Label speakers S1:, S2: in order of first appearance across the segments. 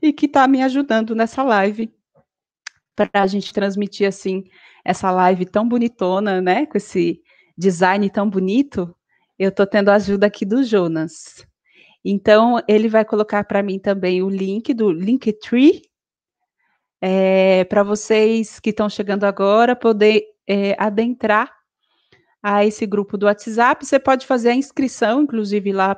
S1: e que está me ajudando nessa live, para a gente transmitir, assim, essa live tão bonitona, né, com esse design tão bonito. Eu estou tendo a ajuda aqui do Jonas. Então, ele vai colocar para mim também o link do Linktree, para vocês que estão chegando agora poder adentrar a esse grupo do WhatsApp. Você pode fazer a inscrição, inclusive lá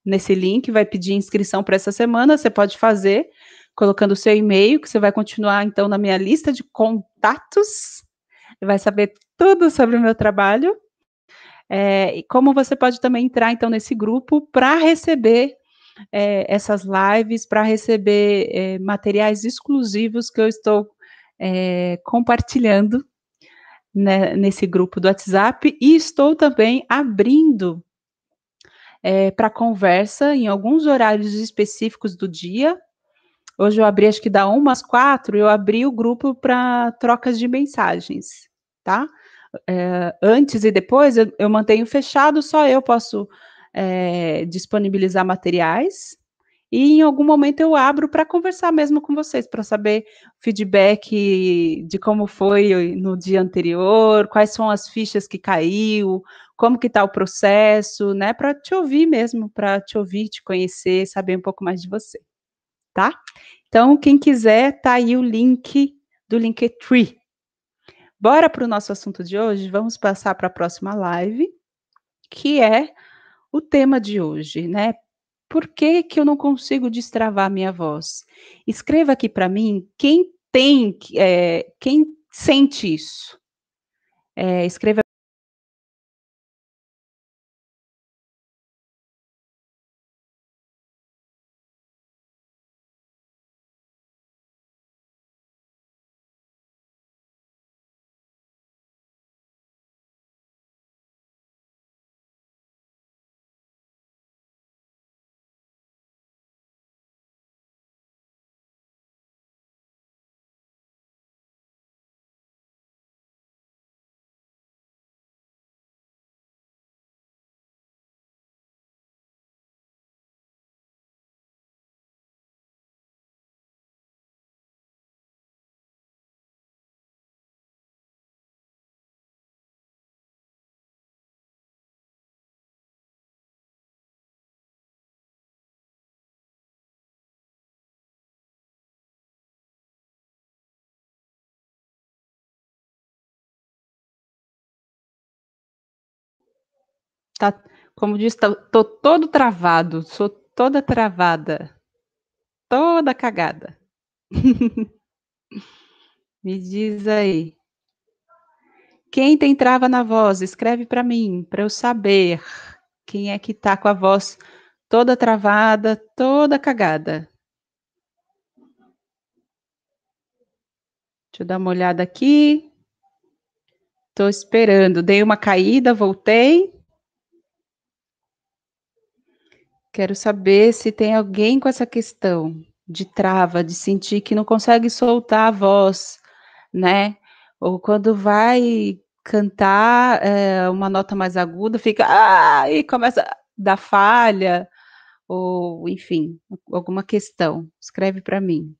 S1: nesse link, vai pedir inscrição para essa semana. Você pode fazer colocando o seu e-mail, que você vai continuar então na minha lista de contatos, vai saber tudo sobre o meu trabalho. E como você pode também entrar então nesse grupo para receber essas lives, para receber materiais exclusivos que eu estou compartilhando, né, nesse grupo do WhatsApp, e estou também abrindo para conversa em alguns horários específicos do dia. Hoje eu abri, acho que da 1 às 4, eu abri o grupo para trocas de mensagens, tá? Antes e depois eu mantenho fechado, só eu posso disponibilizar materiais, e em algum momento eu abro para conversar mesmo com vocês, para saber feedback de como foi no dia anterior, quais são as fichas que caiu, como que está o processo, né? Para te ouvir mesmo, para te ouvir, te conhecer, saber um pouco mais de você, tá? Então, quem quiser, tá aí o link do Linktree. Bora para o nosso assunto de hoje? Vamos passar para a próxima live, que é o tema de hoje, né? Por que que eu não consigo destravar a minha voz? Escreva aqui para mim quem tem, quem sente isso. Escreva. Tá, como diz, tô todo travado, sou toda travada, toda cagada. Me diz aí. Quem tem trava na voz? Escreve para mim, para eu saber quem é que tá com a voz toda travada, toda cagada. Deixa eu dar uma olhada aqui. Tô esperando. Dei uma caída, voltei. Quero saber se tem alguém com essa questão de trava, de sentir que não consegue soltar a voz, né? Ou quando vai cantar uma nota mais aguda, fica e começa a dar falha, ou enfim, alguma questão. Escreve para mim.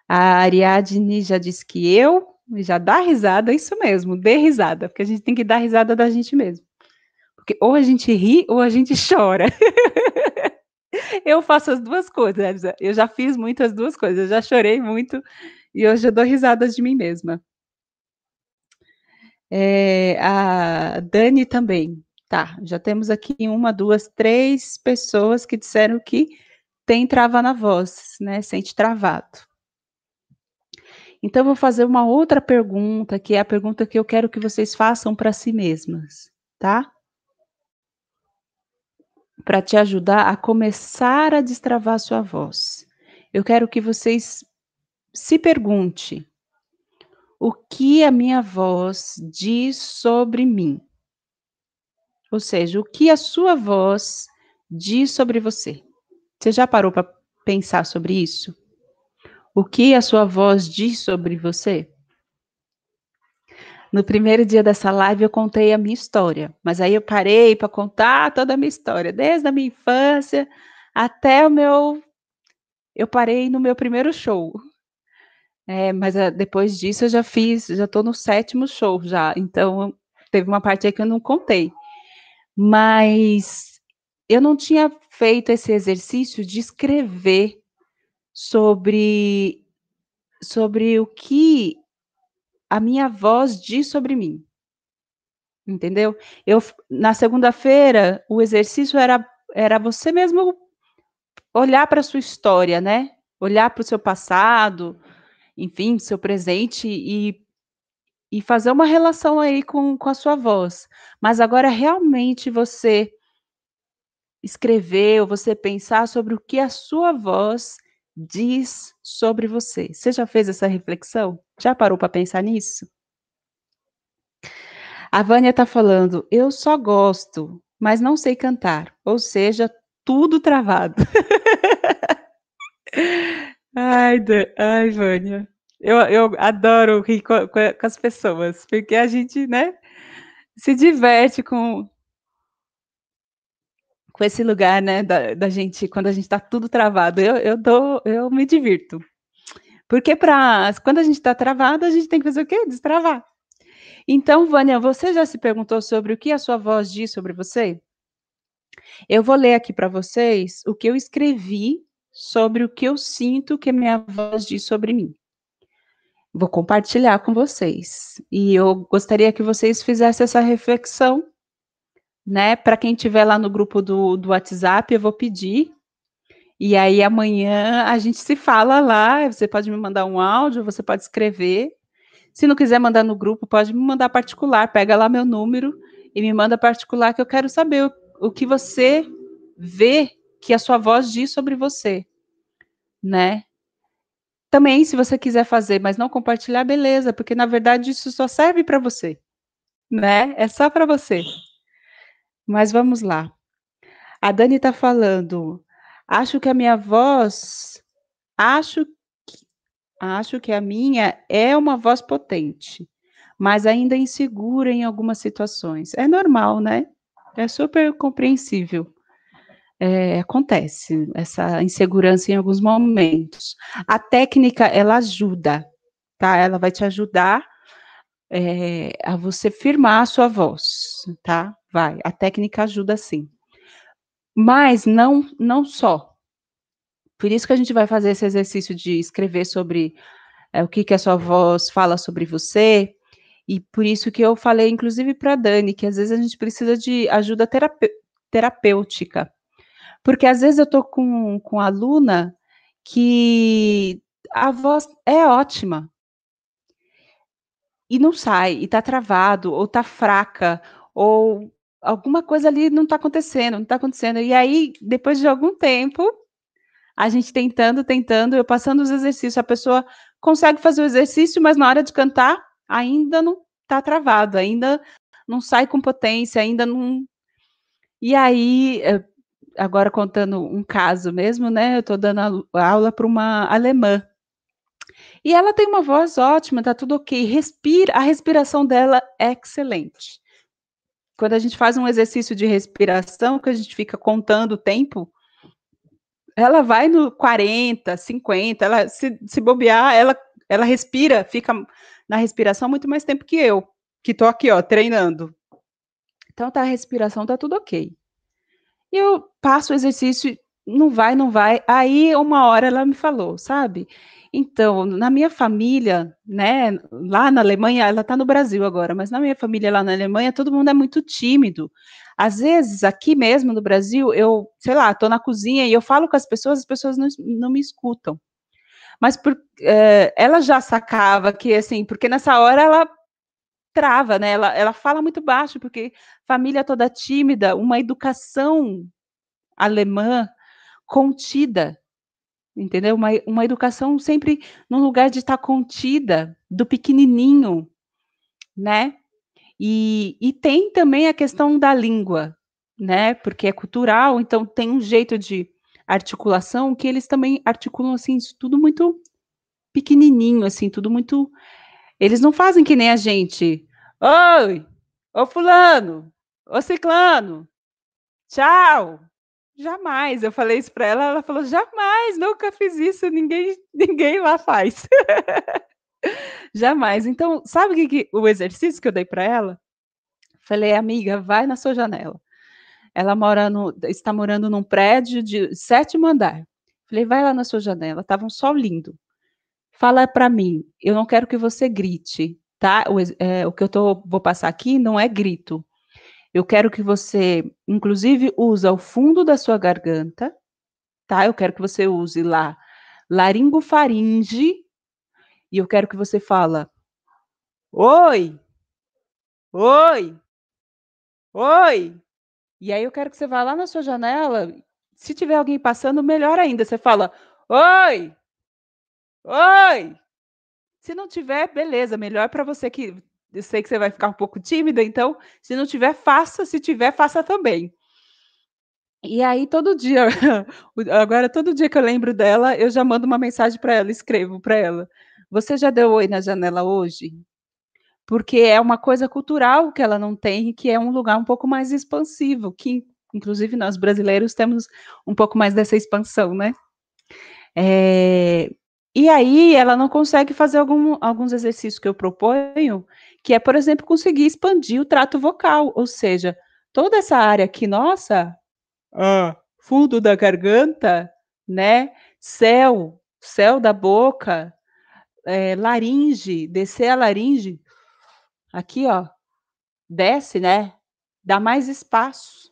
S1: A Ariadne já disse que eu, já dá risada, é isso mesmo, dê risada, porque a gente tem que dar risada da gente mesmo. Porque ou a gente ri ou a gente chora. Eu faço as duas coisas, Elza. Eu já fiz muito as duas coisas, eu já chorei muito e hoje eu dou risadas de mim mesma. A Dani também. Tá, já temos aqui 1, 2, 3 pessoas que disseram que tem trava na voz, né? Sente travado. Então, eu vou fazer uma outra pergunta, que é a pergunta que eu quero que vocês façam para si mesmas, tá? Para te ajudar a começar a destravar a sua voz. Eu quero que vocês se pergunte: o que a minha voz diz sobre mim? Ou seja, o que a sua voz diz sobre você? Você já parou para pensar sobre isso? O que a sua voz diz sobre você? No primeiro dia dessa live eu contei a minha história, mas aí eu parei para contar toda a minha história, desde a minha infância até o meu eu parei no meu primeiro show. Mas, depois disso eu já estou no 7º show já, então teve uma parte aí que eu não contei. Mas eu não tinha feito esse exercício de escrever sobre sobre o que a minha voz diz sobre mim, entendeu? Na segunda-feira, o exercício era você mesmo olhar para a sua história, né, olhar para o seu passado, enfim, seu presente e fazer uma relação aí com a sua voz. Mas agora realmente você escrever ou você pensar sobre o que a sua voz diz sobre você. Você já fez essa reflexão? Já parou para pensar nisso? A Vânia está falando: "Eu só gosto, mas não sei cantar", ou seja, tudo travado. Ai, Vânia, eu adoro rir com as pessoas, porque a gente, né, se diverte com esse lugar, né, da gente quando a gente está tudo travado, eu me divirto. Porque quando a gente está travado, a gente tem que fazer o quê? Destravar. Então, Vânia, você já se perguntou sobre o que a sua voz diz sobre você? Eu vou ler aqui para vocês o que eu escrevi sobre o que eu sinto que minha voz diz sobre mim. Vou compartilhar com vocês. E eu gostaria que vocês fizessem essa reflexão, né? Para quem estiver lá no grupo do WhatsApp, eu vou pedir. E aí amanhã a gente se fala lá. Você pode me mandar um áudio, você pode escrever. Se não quiser mandar no grupo, pode me mandar particular. Pega lá meu número e me manda particular, que eu quero saber o que você vê que a sua voz diz sobre você, né? Também, se você quiser fazer, mas não compartilhar, beleza, porque na verdade isso só serve para você, né? É só para você. Mas vamos lá. A Dani está falando: "Acho que a minha voz acho acho que a minha é uma voz potente, mas ainda insegura em algumas situações". É normal, né? É super compreensível. Acontece essa insegurança em alguns momentos. A técnica, ela ajuda, tá? Ela vai te ajudar, a você firmar a sua voz, tá? Vai, a técnica ajuda sim. Mas não só. Por isso que a gente vai fazer esse exercício de escrever sobre, o que que a sua voz fala sobre você, e por isso que eu falei inclusive para Dani, que às vezes a gente precisa de ajuda terapêutica. Porque às vezes eu estou com aluna que a voz é ótima e não sai, e está travado, ou está fraca, ou alguma coisa ali não está acontecendo, não está acontecendo. E aí, depois de algum tempo, a gente tentando, eu passando os exercícios, a pessoa consegue fazer o exercício, mas na hora de cantar ainda não está travado, ainda não sai com potência, ainda não. E aí, agora contando um caso mesmo, né, eu estou dando aula para uma alemã, e ela tem uma voz ótima, tá tudo ok, a respiração dela é excelente. Quando a gente faz um exercício de respiração, que a gente fica contando o tempo, ela vai no 40, 50, ela se bobear, ela respira, fica na respiração muito mais tempo que eu, que estou aqui, ó, treinando. Então tá, a respiração tá tudo ok. E eu passo o exercício, não vai. Aí uma hora ela me falou, sabe, então, na minha família, né, lá na Alemanha, ela está no Brasil agora, mas na minha família lá na Alemanha, todo mundo é muito tímido. Às vezes, aqui mesmo no Brasil, eu, sei lá, estou na cozinha e eu falo com as pessoas não me escutam. Mas ela já sacava que, assim, porque nessa hora ela trava, né, ela fala muito baixo, porque família toda tímida, uma educação alemã contida, entendeu? Uma educação sempre num lugar de estar contida, do pequenininho, né? E tem também a questão da língua, né? Porque é cultural, então tem um jeito de articulação que eles também articulam assim, isso tudo muito pequenininho, assim, tudo muito. Eles não fazem que nem a gente. Oi, ô fulano, ô ciclano, tchau. jamais. Eu falei isso para ela, ela falou: "Jamais, nunca fiz isso, ninguém lá faz". Jamais. Então, sabe o exercício que eu dei para ela? Falei: "Amiga, vai na sua janela". Ela está morando num prédio de 7º andar. Falei: "Vai lá na sua janela, estava um sol lindo. Fala para mim, eu não quero que você grite, tá? O que vou passar aqui não é grito. Eu quero que você, inclusive, usa o fundo da sua garganta, tá? Eu quero que você use lá laringofaringe e eu quero que você fala: 'Oi, oi, oi'. E aí eu quero que você vá lá na sua janela, se tiver alguém passando, melhor ainda, você fala: 'Oi, oi'. Se não tiver, beleza, melhor para você que eu sei que você vai ficar um pouco tímida, então, se não tiver, faça, se tiver, faça também". E aí todo dia, agora todo dia que eu lembro dela, eu já mando uma mensagem para ela, escrevo para ela: "Você já deu oi na janela hoje?". Porque é uma coisa cultural que ela não tem, que é um lugar um pouco mais expansivo, que inclusive nós brasileiros temos um pouco mais dessa expansão, né. Eh, e aí ela não consegue fazer alguns exercícios que eu proponho, que é, por exemplo, conseguir expandir o trato vocal, ou seja, toda essa área aqui nossa, fundo da garganta, né, céu da boca, laringe, descer a laringe, aqui ó, desce, né, dá mais espaço.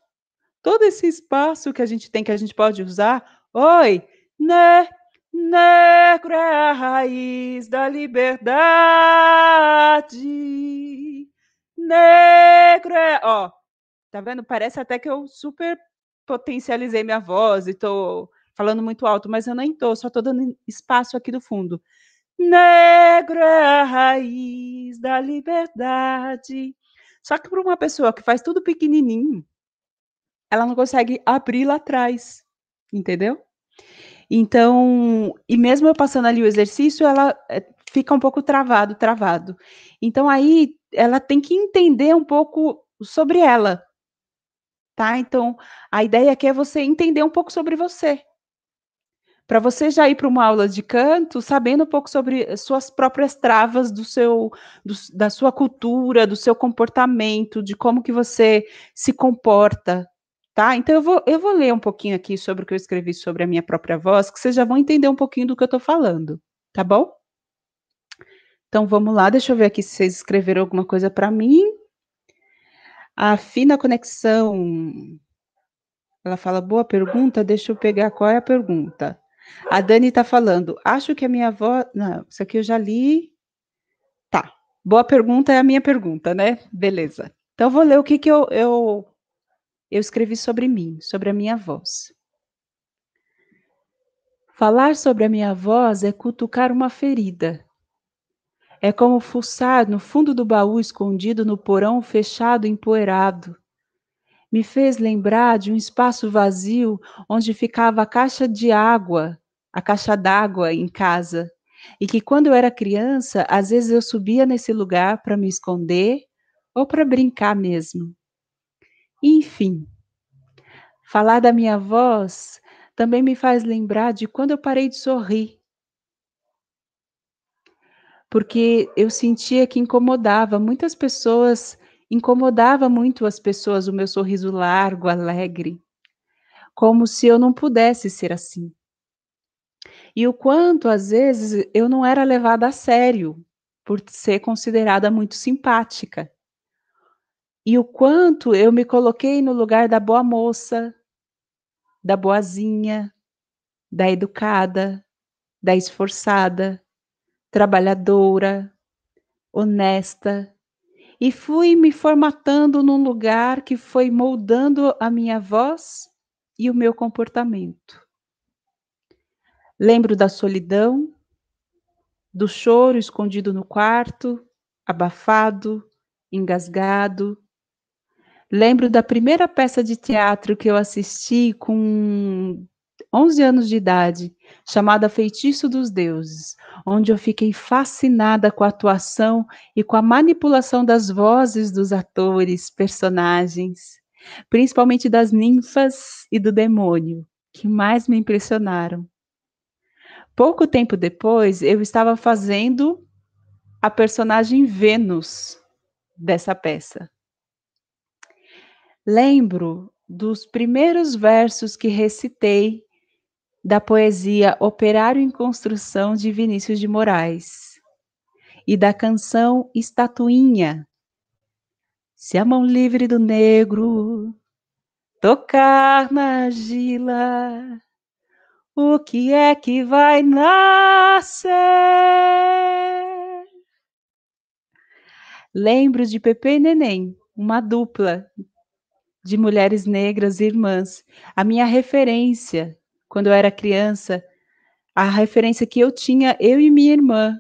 S1: Todo esse espaço que a gente tem, que a gente pode usar, oi, né, negro é a raiz da liberdade, negro é, ó, tá vendo? Parece até que eu super potencializei minha voz e tô falando muito alto, mas eu nem tô, só tô dando espaço aqui do fundo. Negro é a raiz da liberdade. Só que para uma pessoa que faz tudo pequenininho, ela não consegue abrir lá atrás, entendeu? Então, e mesmo eu passando ali o exercício, ela, fica um pouco travado. Então aí, ela tem que entender um pouco sobre ela, tá. Então, a ideia aqui é você entender um pouco sobre você, para você já ir para uma aula de canto sabendo um pouco sobre suas próprias travas da sua cultura, do seu comportamento, de como que você se comporta, tá. Então eu vou ler um pouquinho aqui sobre o que eu escrevi sobre a minha própria voz, que vocês já vão entender um pouquinho do que eu estou falando, tá bom? Então vamos lá, deixa eu ver aqui se vocês escreveram alguma coisa para mim. A fina conexão, ela fala: "Boa pergunta, deixa eu pegar qual é a pergunta". A Dani está falando: "Acho que a minha avó", não, isso aqui eu já li. Tá, boa pergunta é a minha pergunta, né, beleza. Então vou ler o que que eu escrevi sobre mim, sobre a minha voz. Falar sobre a minha voz é cutucar uma ferida. É como fuçar no fundo do baú escondido no porão fechado e empoeirado. Me fez lembrar de um espaço vazio onde ficava a caixa d'água em casa, e que quando eu era criança, às vezes eu subia nesse lugar para me esconder ou para brincar mesmo. Enfim, falar da minha voz também me faz lembrar de quando eu parei de sorrir, porque eu sentia que incomodava muito as pessoas o meu sorriso largo, alegre, como se eu não pudesse ser assim. E o quanto, às vezes, eu não era levada a sério, por ser considerada muito simpática. E o quanto eu me coloquei no lugar da boa moça, da boazinha, da educada, da esforçada, trabalhadora, honesta, e fui me formatando num lugar que foi moldando a minha voz e o meu comportamento. Lembro da solidão, do choro escondido no quarto, abafado, engasgado. Lembro da primeira peça de teatro que eu assisti com 11 anos de idade, chamada Feitiço dos Deuses, onde eu fiquei fascinada com a atuação e com a manipulação das vozes dos atores, personagens. principalmente das ninfas e do demônio, que mais me impressionaram. Pouco tempo depois, eu estava fazendo a personagem Vênus dessa peça. Lembro dos primeiros versos que recitei da poesia Operário em Construção de Vinícius de Moraes e da canção Estatuinha. Se a mão livre do negro tocar na argila, o que é que vai nascer? Lembro de Pepe e Neném, uma dupla de mulheres negras irmãs. A minha referência, quando eu era criança, a referência que eu tinha, eu e minha irmã,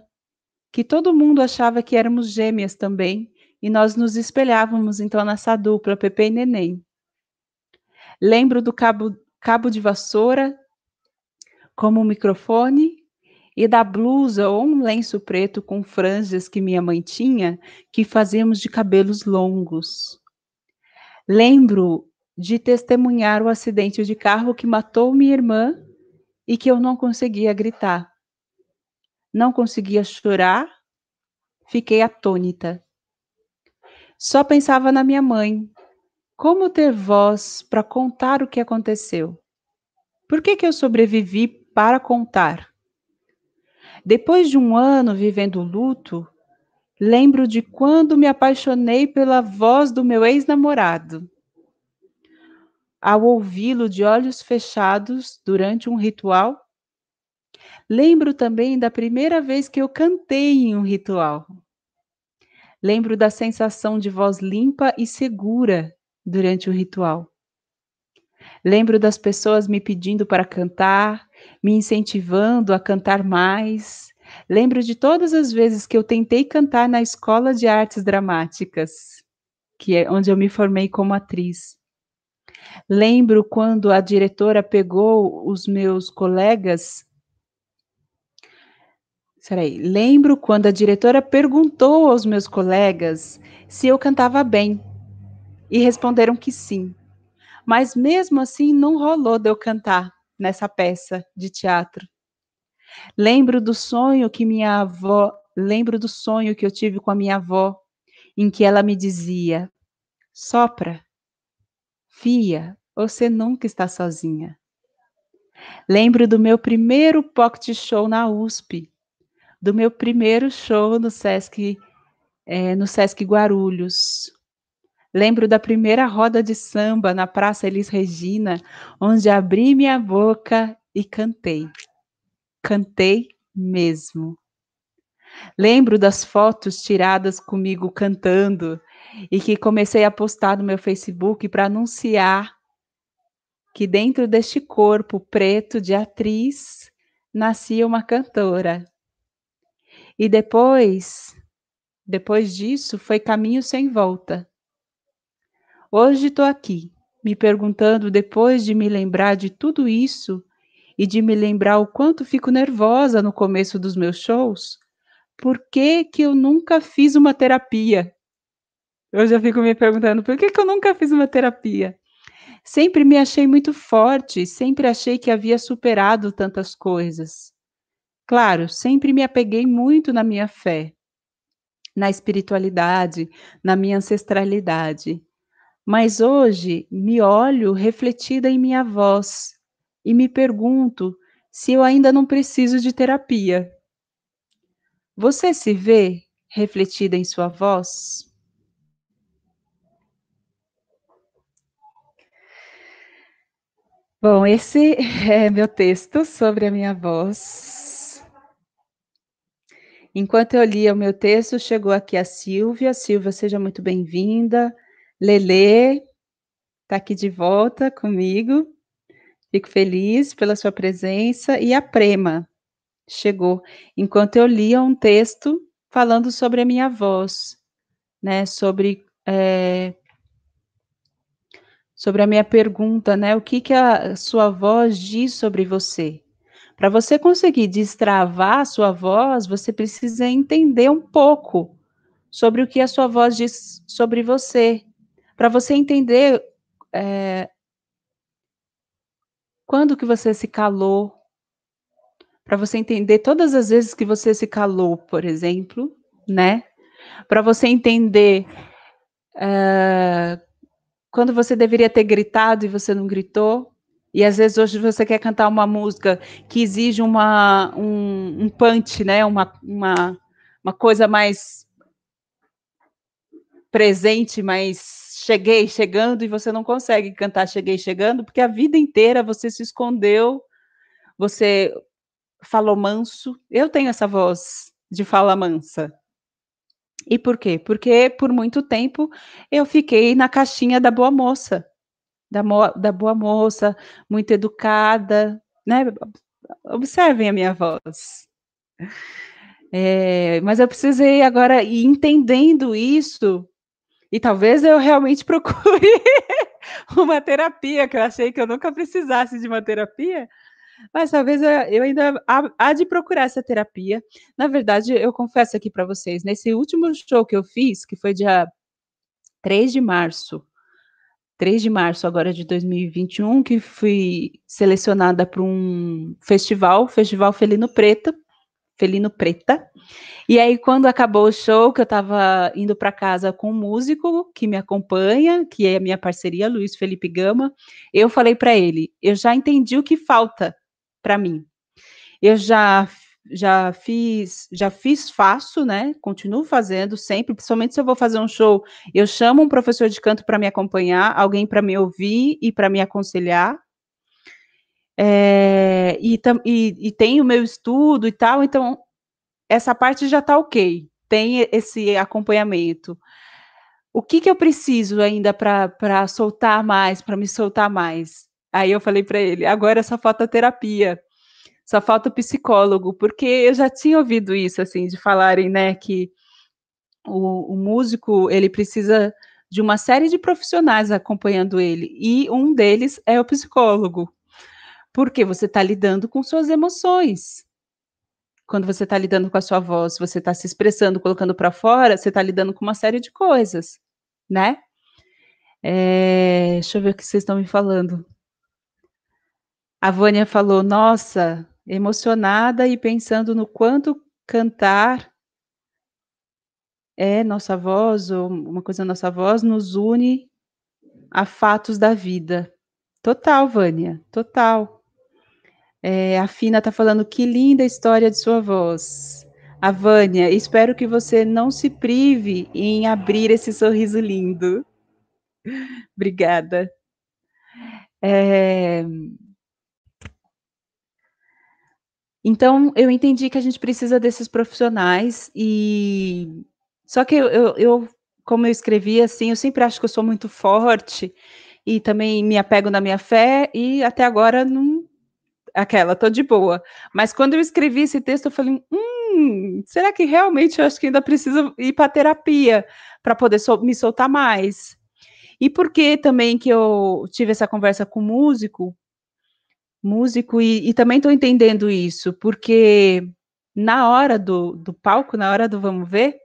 S1: que todo mundo achava que éramos gêmeas também, e nós nos espelhávamos então nessa dupla, Pepe e Neném. Lembro do cabo de vassoura como microfone e da blusa ou um lenço preto com franjas que minha mãe tinha, que fazíamos de cabelos longos. Lembro de testemunhar o acidente de carro que matou minha irmã e que eu não conseguia gritar. Não conseguia chorar, fiquei atônita. Só pensava na minha mãe. Como ter voz para contar o que aconteceu? Por que eu sobrevivi para contar? Depois de um ano vivendo o luto, lembro de quando me apaixonei pela voz do meu ex-namorado. Ao ouvi-lo de olhos fechados durante um ritual, lembro também da primeira vez que eu cantei em um ritual. Lembro da sensação de voz limpa e segura durante o ritual. Lembro das pessoas me pedindo para cantar, me incentivando a cantar mais. Lembro de todas as vezes que eu tentei cantar na Escola de Artes Dramáticas, que é onde eu me formei como atriz. Lembro quando a diretora pegou os meus colegas. Lembro quando a diretora perguntou aos meus colegas se eu cantava bem e responderam que sim. Mas mesmo assim não rolou de eu cantar nessa peça de teatro. Lembro do sonho que eu tive com a minha avó, em que ela me dizia: "Sopra, fia, você nunca está sozinha". Lembro do meu primeiro pocket show na USP, do meu primeiro show no Sesc Guarulhos. Lembro da primeira roda de samba na Praça Elis Regina, onde abri minha boca e cantei. Cantei mesmo. Lembro das fotos tiradas comigo cantando e que comecei a postar no meu Facebook para anunciar que dentro deste corpo preto de atriz nascia uma cantora. E depois disso, foi caminho sem volta. Hoje estou aqui, me perguntando, depois de me lembrar de tudo isso e de me lembrar o quanto fico nervosa no começo dos meus shows, por que eu nunca fiz uma terapia? Eu já fico me perguntando, por que eu nunca fiz uma terapia? Sempre me achei muito forte, sempre achei que havia superado tantas coisas. Claro, sempre me apeguei muito na minha fé, na espiritualidade, na minha ancestralidade. Mas hoje me olho refletida em minha voz e me pergunto se eu ainda não preciso de terapia. Você se vê refletida em sua voz? Bom, esse é meu texto sobre a minha voz. Enquanto eu lia o meu texto, chegou aqui a Silvia. Silvia, seja muito bem-vinda. Lelê está aqui de volta comigo. Fico feliz pela sua presença. E a Prema chegou enquanto eu lia um texto falando sobre a minha voz, né? Sobre a minha pergunta, né? O que a sua voz diz sobre você? Para você conseguir destravar a sua voz, você precisa entender um pouco sobre o que a sua voz diz sobre você. Para você entender quando que você se calou, para você entender todas as vezes que você se calou, por exemplo, né, para você entender, quando você deveria ter gritado e você não gritou, e às vezes hoje você quer cantar uma música que exige um punch, né, uma coisa mais presente, mais cheguei chegando, e você não consegue cantar cheguei chegando, porque a vida inteira você se escondeu, você falou manso. Eu tenho essa voz de fala mansa. E por quê? Porque por muito tempo eu fiquei na caixinha da boa moça, da boa moça, muito educada, né. Observem a minha voz. Mas eu precisei agora ir entendendo isso, e talvez eu realmente procure uma terapia, que eu achei que eu nunca precisasse de uma terapia, mas talvez eu ainda há de procurar essa terapia. Na verdade, eu confesso aqui para vocês, nesse último show que eu fiz, que foi dia 3 de março, 3 de março agora de 2021, que fui selecionada para um festival, Festival Felino Preta. E aí quando acabou o show, que eu estava indo para casa com um músico que me acompanha, que é a minha parceria, Luiz Felipe Gama, eu falei para ele: "Eu já entendi o que falta para mim. Eu faço, né, continuo fazendo sempre, principalmente se eu vou fazer um show, eu chamo um professor de canto para me acompanhar, alguém para me ouvir e para me aconselhar, e tem o meu estudo e tal, então essa parte já está ok, tem esse acompanhamento. O que que eu preciso ainda para soltar mais, para me soltar mais?" Aí eu falei para ele: "Agora só falta terapia. Só falta o psicólogo", porque eu já tinha ouvido isso, assim, de falarem, né, que o músico, ele precisa de uma série de profissionais acompanhando ele, e um deles é o psicólogo, porque você está lidando com suas emoções. Quando você está lidando com a sua voz, você está se expressando, colocando para fora, você está lidando com uma série de coisas, né. Deixa eu ver o que vocês estão me falando. A Vânia falou: "Nossa, emocionada e pensando no quanto cantar nossa voz, ou uma coisa nossa voz nos une a fatos da vida". Total, Vânia, total. A Fina está falando: "Que linda história de sua voz". A Vânia: "Espero que você não se prive em abrir esse sorriso lindo". Obrigada. Eh, então eu entendi que a gente precisa desses profissionais, só que como eu escrevi, assim, eu sempre acho que eu sou muito forte, e também me apego na minha fé, e até agora não, tô de boa. Mas quando eu escrevi esse texto eu falei: será que realmente eu acho que ainda preciso ir para terapia, para poder me soltar mais?". E por que também que eu tive essa conversa com o músico, e também estou entendendo isso, porque na hora do palco, na hora do vamos ver,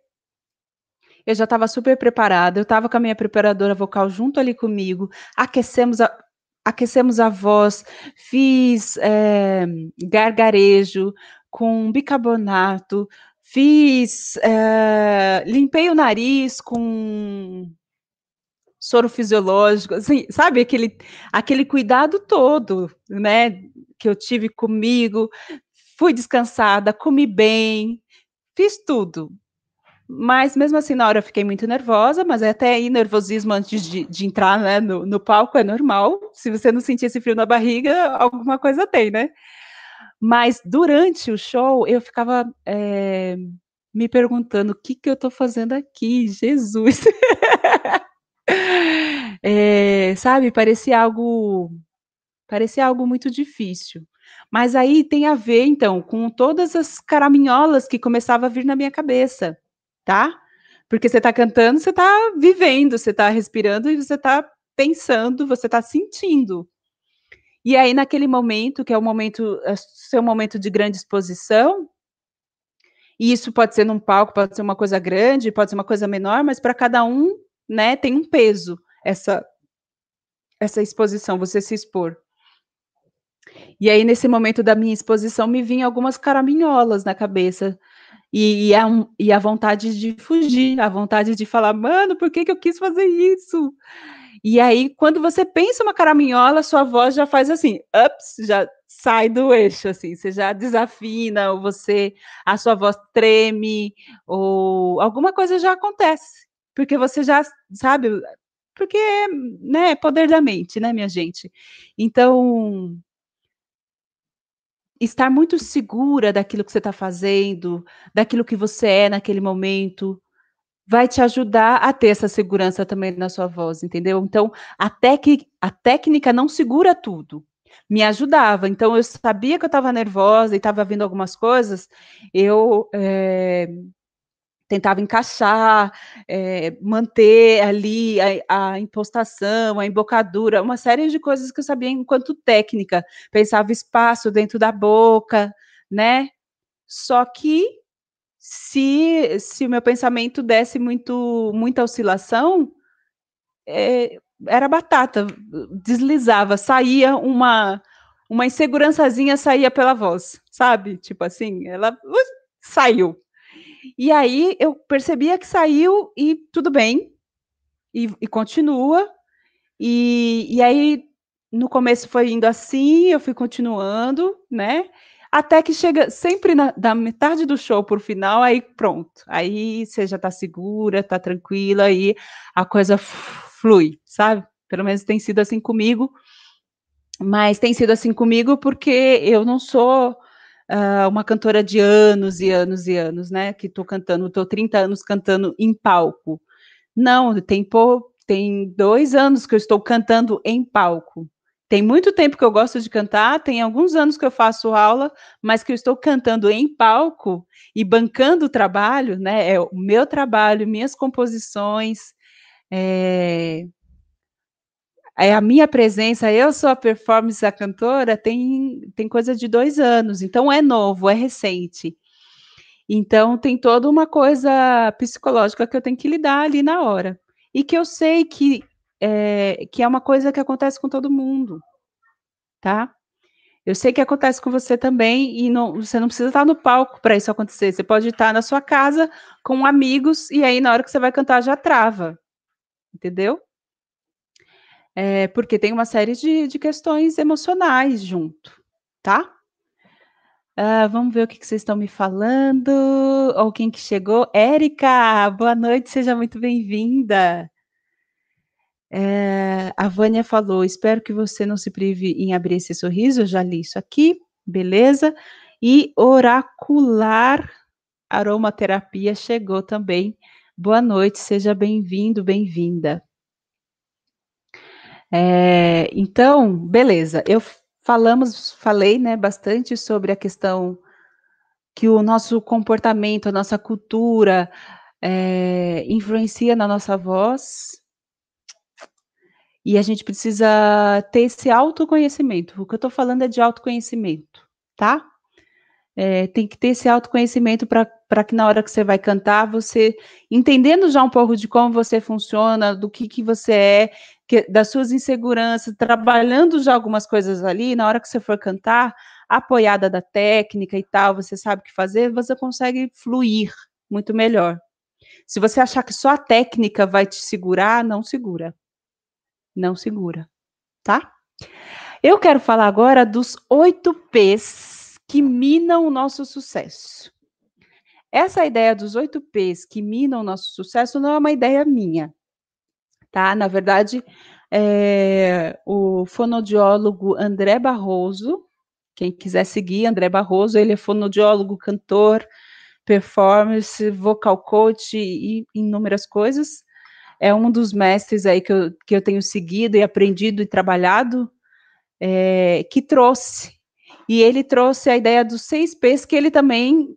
S1: eu já estava super preparada, eu estava com a minha preparadora vocal junto ali comigo, aquecemos a aquecemos a voz, fiz, gargarejo com bicarbonato, limpei o nariz com soro fisiológico, assim, sabe aquele cuidado todo, né, que eu tive comigo, fui descansada, comi bem, fiz tudo. Mas mesmo assim na hora eu fiquei muito nervosa, mas até aí nervosismo antes de entrar, né, no palco é normal, se você não sentir esse frio na barriga, alguma coisa tem, né. Mas durante o show eu ficava, me perguntando: "O que que eu estou fazendo aqui, Jesus?". Sabe, parecia algo muito difícil. Mas aí tem a ver, então, com todas as caraminholas que começava a vir na minha cabeça, tá. Porque você está cantando, você está vivendo, você está respirando e você está pensando, você está sentindo. E aí naquele momento, que é o momento, seu momento de grande exposição, e isso pode ser num palco, pode ser uma coisa grande, pode ser uma coisa menor, mas para cada um, né, tem um peso essa essa exposição, você se expor. E aí, nesse momento da minha exposição, me vinham algumas caraminholas na cabeça. E a vontade de fugir, a vontade de falar: "Mano, por que que eu quis fazer isso?". E aí, quando você pensa uma caraminhola, sua voz já faz assim, ups, já sai do eixo, assim, você já desafina, ou a sua voz treme, ou alguma coisa já acontece, porque você já sabe, porque, né, é poder da mente, né, minha gente. Então, estar muito segura daquilo que você está fazendo, daquilo que você é naquele momento, vai te ajudar a ter essa segurança também na sua voz, entendeu? Então, a técnica não segura tudo, me ajudava. Então eu sabia que eu estava nervosa e estava vindo algumas coisas, eu, tentava encaixar, manter ali a impostação, a embocadura, uma série de coisas que eu sabia enquanto técnica, pensava espaço dentro da boca, né. Só que se o meu pensamento desse muita oscilação, era batata, deslizava, saía uma insegurançazinha saía pela voz, sabe, tipo assim, ela saiu. E aí eu percebia que saiu e tudo bem, e continua, e aí no começo foi indo assim, eu fui continuando, né, até que chega sempre da metade do show para o final, aí pronto, aí você já está segura, está tranquila, aí a coisa flui, sabe. Pelo menos tem sido assim comigo, mas tem sido assim comigo porque eu não sou, uma cantora de anos e anos e anos, né, que estou 30 anos cantando em palco. Não, tem 2 anos que eu estou cantando em palco. Tem muito tempo que eu gosto de cantar, tem alguns anos que eu faço aula, mas que eu estou cantando em palco e bancando o trabalho, né, é o meu trabalho, minhas composições, eh, é a minha presença, eu sou a performance, a cantora, tem coisa de 2 anos, então é novo, é recente. Então tem toda uma coisa psicológica que eu tenho que lidar ali na hora. E que eu sei que é uma coisa que acontece com todo mundo, tá. Eu sei que acontece com você também e você não precisa estar no palco para isso acontecer, você pode estar na sua casa com amigos e aí na hora que você vai cantar já trava, entendeu. Porque tem uma série de questões emocionais junto, tá. Vamos ver o que que vocês estão me falando, ou quem que chegou. Érica, boa noite, seja muito bem-vinda. A Vânia falou: "Espero que você não se prive em abrir esse sorriso", eu já li isso aqui, beleza. E oracular aromaterapia chegou também. Boa noite, seja bem-vindo, bem-vinda. Então, beleza, falei, né, bastante sobre a questão que o nosso comportamento, a nossa cultura, influencia na nossa voz, e a gente precisa ter esse autoconhecimento. O que eu estou falando é de autoconhecimento, tá? Tem que ter esse autoconhecimento para que na hora que você vai cantar, você entendendo já um pouco de como você funciona, do que você é, das suas inseguranças, trabalhando já algumas coisas ali, na hora que você for cantar, apoiada da técnica e tal, você sabe o que fazer, você consegue fluir muito melhor. Se você achar que só a técnica vai te segurar, não segura, não segura, tá? Eu quero falar agora dos 8 P's que minam o nosso sucesso. Essa ideia dos 8 P's que minam o nosso sucesso não é uma ideia minha, tá? Na verdade, o fonoaudiólogo André Barroso, quem quiser seguir, André Barroso, ele é fonoaudiólogo, cantor, performance, vocal coach e inúmeras coisas. É um dos mestres aí que eu tenho seguido e aprendido e trabalhado, que trouxe. E ele trouxe a ideia dos 6 P's que ele também,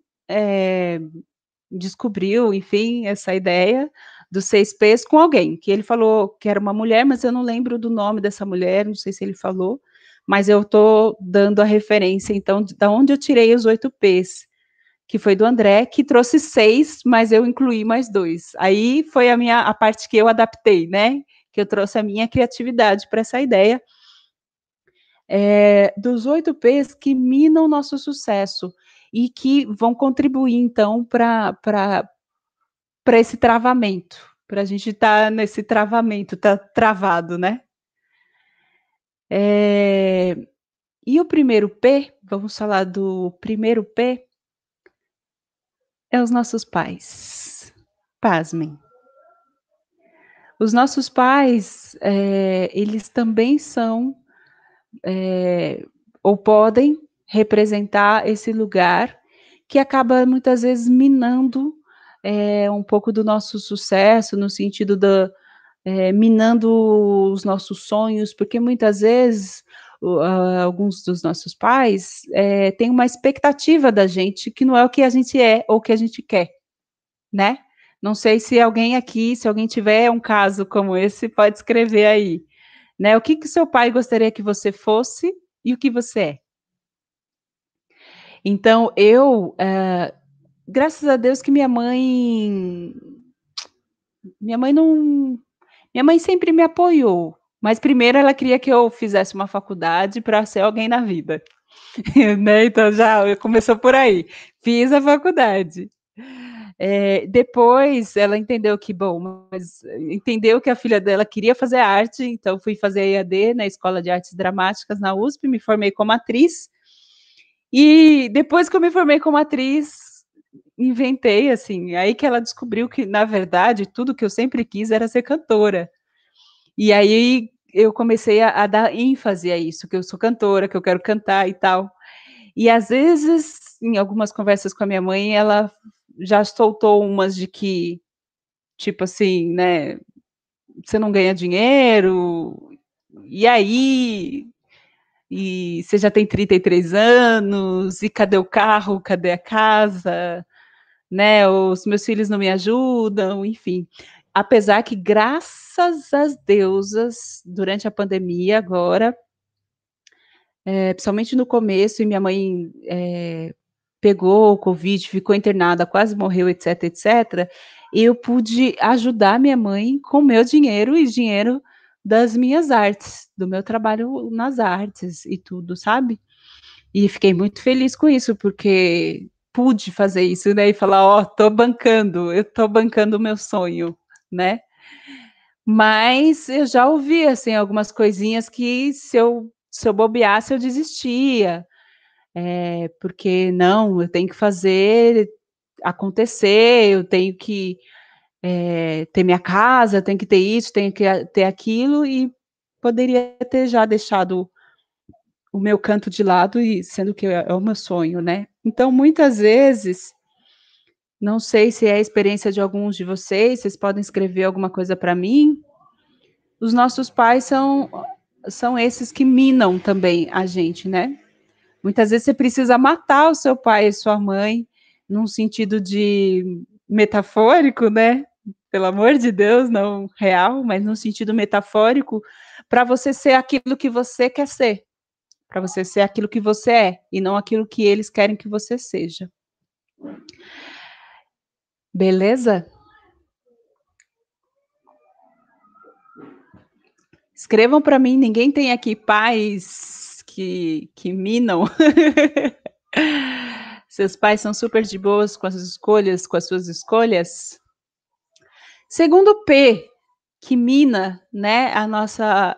S1: descobriu, enfim, essa ideia dos 6 P's com alguém, que ele falou que era uma mulher, mas eu não lembro do nome dessa mulher, não sei se ele falou, mas eu estou dando a referência, então, da onde eu tirei os 8 P's, que foi do André, que trouxe 6, mas eu incluí mais 2. Aí foi a parte que eu adaptei, né, que eu trouxe a minha criatividade para essa ideia, dos 8 P's que minam o nosso sucesso e que vão contribuir então para esse travamento, para a gente estar nesse travamento, tá travado, né. E o primeiro P, vamos falar do primeiro P, é os nossos pais. Pasmem. Os nossos pais, eles também são, ou podem representar esse lugar que acaba muitas vezes minando, um pouco do nosso sucesso, no sentido da minando os nossos sonhos, porque muitas vezes alguns dos nossos pais têm uma expectativa da gente que não é o que a gente é ou o que a gente quer, né? Não sei se alguém aqui, se alguém tiver um caso como esse, pode escrever aí, né? O que que seu pai gostaria que você fosse e o que você é. Então eu, graças a Deus que minha mãe não minha mãe sempre me apoiou, mas primeiro ela queria que eu fizesse uma faculdade para ser alguém na vida, né, então já começou por aí. Fiz a faculdade. Depois ela entendeu que bom, mas entendeu que a filha dela queria fazer arte, então fui fazer EAD na Escola de Artes Dramáticas na USP, me formei como atriz, e depois que eu me formei como atriz, inventei, assim, aí que ela descobriu que na verdade tudo que eu sempre quis era ser cantora. E aí eu comecei a dar ênfase a isso, que eu sou cantora, que eu quero cantar e tal. E às vezes, em algumas conversas com a minha mãe, ela já soltou umas de que, tipo assim, né, você não ganha dinheiro, e aí? E você já tem 33 anos, e cadê o carro, cadê a casa, né, os meus filhos não me ajudam, enfim. Apesar que, graças às deusas, durante a pandemia agora, principalmente no começo, e minha mãe, pegou o covid, ficou internada, quase morreu, etc, etc, eu pude ajudar minha mãe com o meu dinheiro e dinheiro das minhas artes, do meu trabalho nas artes e tudo, sabe. E fiquei muito feliz com isso, porque pude fazer isso, né, e falar: "Ó, tô bancando, eu tô bancando o meu sonho", né. Mas eu já ouvi, assim, algumas coisinhas que se eu bobeasse eu desistia, porque não, eu tenho que fazer acontecer, eu tenho que, ter minha casa, tenho que ter isso, tenho que ter aquilo, e poderia ter já deixado o meu canto de lado, e sendo que é o meu sonho, né. Então muitas vezes, não sei se é a experiência de alguns de vocês podem escrever alguma coisa para mim, os nossos pais são esses que minam também a gente, né. Muitas vezes você precisa matar o seu pai e sua mãe, num sentido de metafórico, né, pelo amor de Deus, não real, mas no sentido metafórico, para você ser aquilo que você quer ser, para você ser aquilo que você é, e não aquilo que eles querem que você seja. Beleza? Escrevam para mim, ninguém tem aqui pais que minam? Seus pais são super de boas com as escolhas, com as suas escolhas? Segundo P, que mina, né, a nossa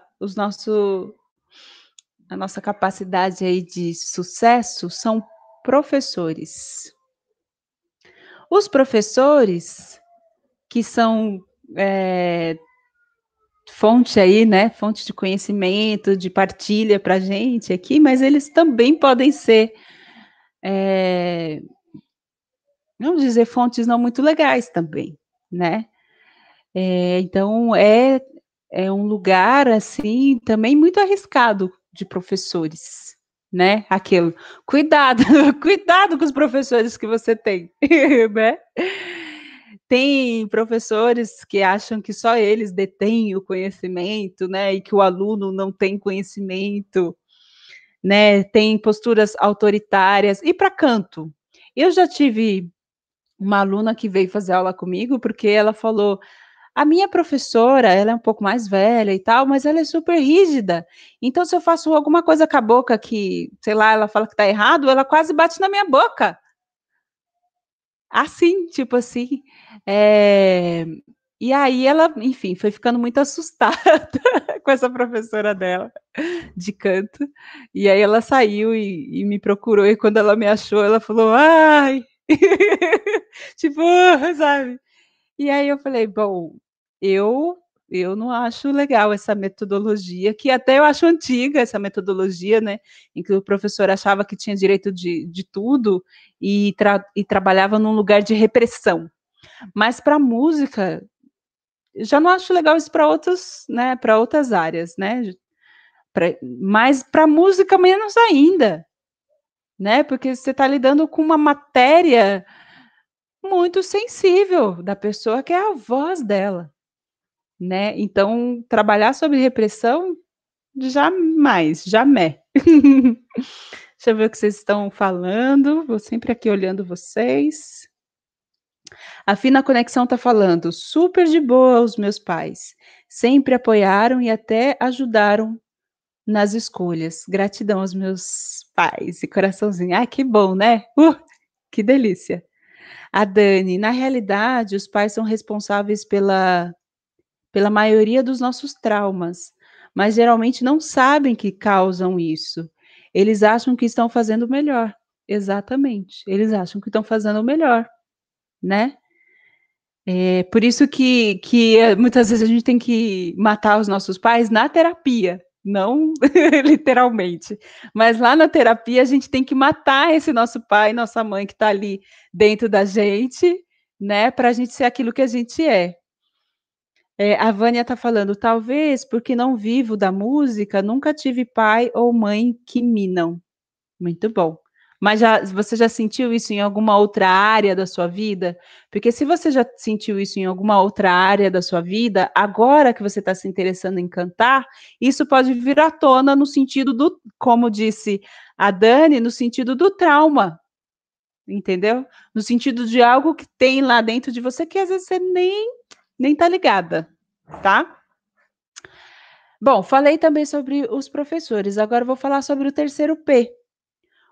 S1: capacidade aí de sucesso, são professores. Os professores, que são, eh, fonte aí, né, fonte de conhecimento, de partilha pra gente aqui, mas eles também podem ser, eh, vamos dizer, fontes não muito legais também, né. Então é um lugar, assim, também muito arriscado de professores, né, aquilo, cuidado, cuidado com os professores que você tem, né. Tem professores que acham que só eles detêm o conhecimento, né, e que o aluno não tem conhecimento, né, tem posturas autoritárias. E para canto? Eu já tive uma aluna que veio fazer aula comigo, porque ela falou: A minha professora, ela é um pouco mais velha e tal, mas ela é super rígida. Então, se eu faço alguma coisa com a boca que, sei lá, ela fala que tá errado, ela quase bate na minha boca. Assim, tipo assim. Eh, e aí ela, enfim, foi ficando muito assustada com essa professora dela de canto. E aí ela saiu e me procurou, e quando ela me achou, ela falou: "Ai!" Tipo, sabe? E aí eu falei: "Bom, eu eu não acho legal essa metodologia", que até eu acho antiga essa metodologia, né, em que o professor achava que tinha direito de tudo e trabalhava num lugar de repressão. Mas para música, já não acho legal isso para outros, né, para outras áreas, né, mas para música menos ainda, né, porque você está lidando com uma matéria muito sensível da pessoa, que é a voz dela. Né, então trabalhar sobre repressão, jamais, jamais. Deixa eu ver o que vocês estão falando, vou sempre aqui olhando vocês. A Fina Conexão está falando: "Super de boa os meus pais, sempre apoiaram e até ajudaram nas escolhas. Gratidão aos meus pais", e coraçãozinho. Ai, que bom, né? Que delícia. A Dani: "Na realidade, os pais são responsáveis pela maioria dos nossos traumas, mas geralmente não sabem que causam isso. Eles acham que estão fazendo o melhor. Exatamente, eles acham que estão fazendo o melhor, né. É por isso que muitas vezes a gente tem que matar os nossos pais na terapia, não literalmente, mas lá na terapia a gente tem que matar esse nosso pai, nossa mãe que está ali dentro da gente, né, para a gente ser aquilo que a gente é. A Vânia está falando: "Talvez porque não vivo da música, nunca tive pai ou mãe que minam". Muito bom. Mas você já sentiu isso em alguma outra área da sua vida? Porque se você já sentiu isso em alguma outra área da sua vida, agora que você está se interessando em cantar, isso pode vir à tona no sentido do, como disse a Dani, no sentido do trauma, entendeu? No sentido de algo que tem lá dentro de você que às vezes você nem está ligada, tá? Bom, falei também sobre os professores, agora eu vou falar sobre o terceiro P.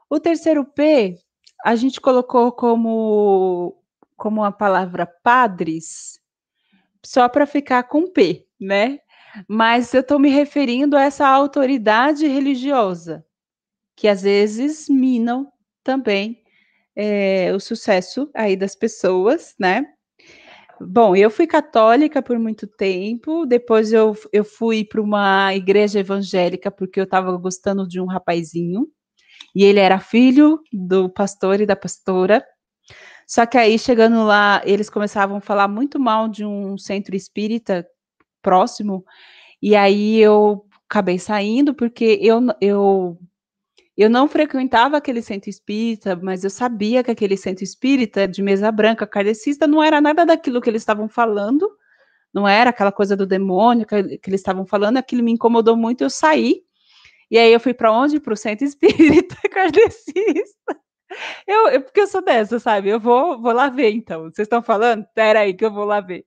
S1: O terceiro P, a gente colocou como a palavra padres, só para ficar com P, né. Mas eu estou me referindo a essa autoridade religiosa, que às vezes minam também, o sucesso aí das pessoas, né. Bom, eu fui católica por muito tempo, depois eu fui para uma igreja evangélica, porque eu estava gostando de um rapazinho, e ele era filho do pastor e da pastora. Só que aí chegando lá, eles começavam a falar muito mal de um centro espírita próximo, e aí eu acabei saindo, porque eu não frequentava aquele centro espírita, mas eu sabia que aquele centro espírita de mesa branca, kardecista, não era nada daquilo que eles estavam falando, não era aquela coisa do demônio que eles estavam falando, aquilo me incomodou muito, eu saí, e aí eu fui para onde? Para o centro espírita kardecista. Porque eu sou dessa, sabe, eu vou lá ver então, vocês estão falando? Espera aí que eu vou lá ver.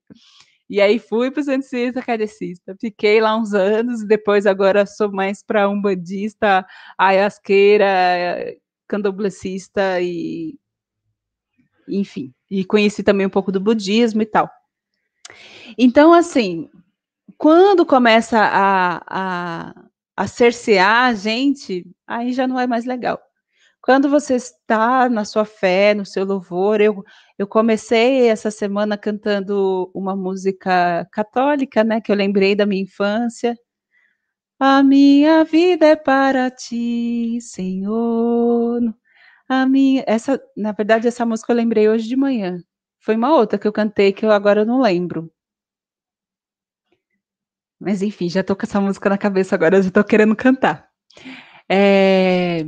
S1: E aí fui para o centro espírita kardecista, fiquei lá uns anos, e depois agora sou mais para umbandista, ayahuasqueira, candomblessista e enfim, e conheci também um pouco do budismo e tal. Então assim, quando começa a cercear a gente, aí já não é mais legal. Quando você está na sua fé, no seu louvor, eu comecei essa semana cantando uma música católica, né, que eu lembrei da minha infância. A minha vida é para ti, Senhor. Na verdade, essa música eu lembrei hoje de manhã. Foi uma outra que eu cantei que eu agora não lembro. Mas enfim, já tô com essa música na cabeça agora, já tô querendo cantar. Eh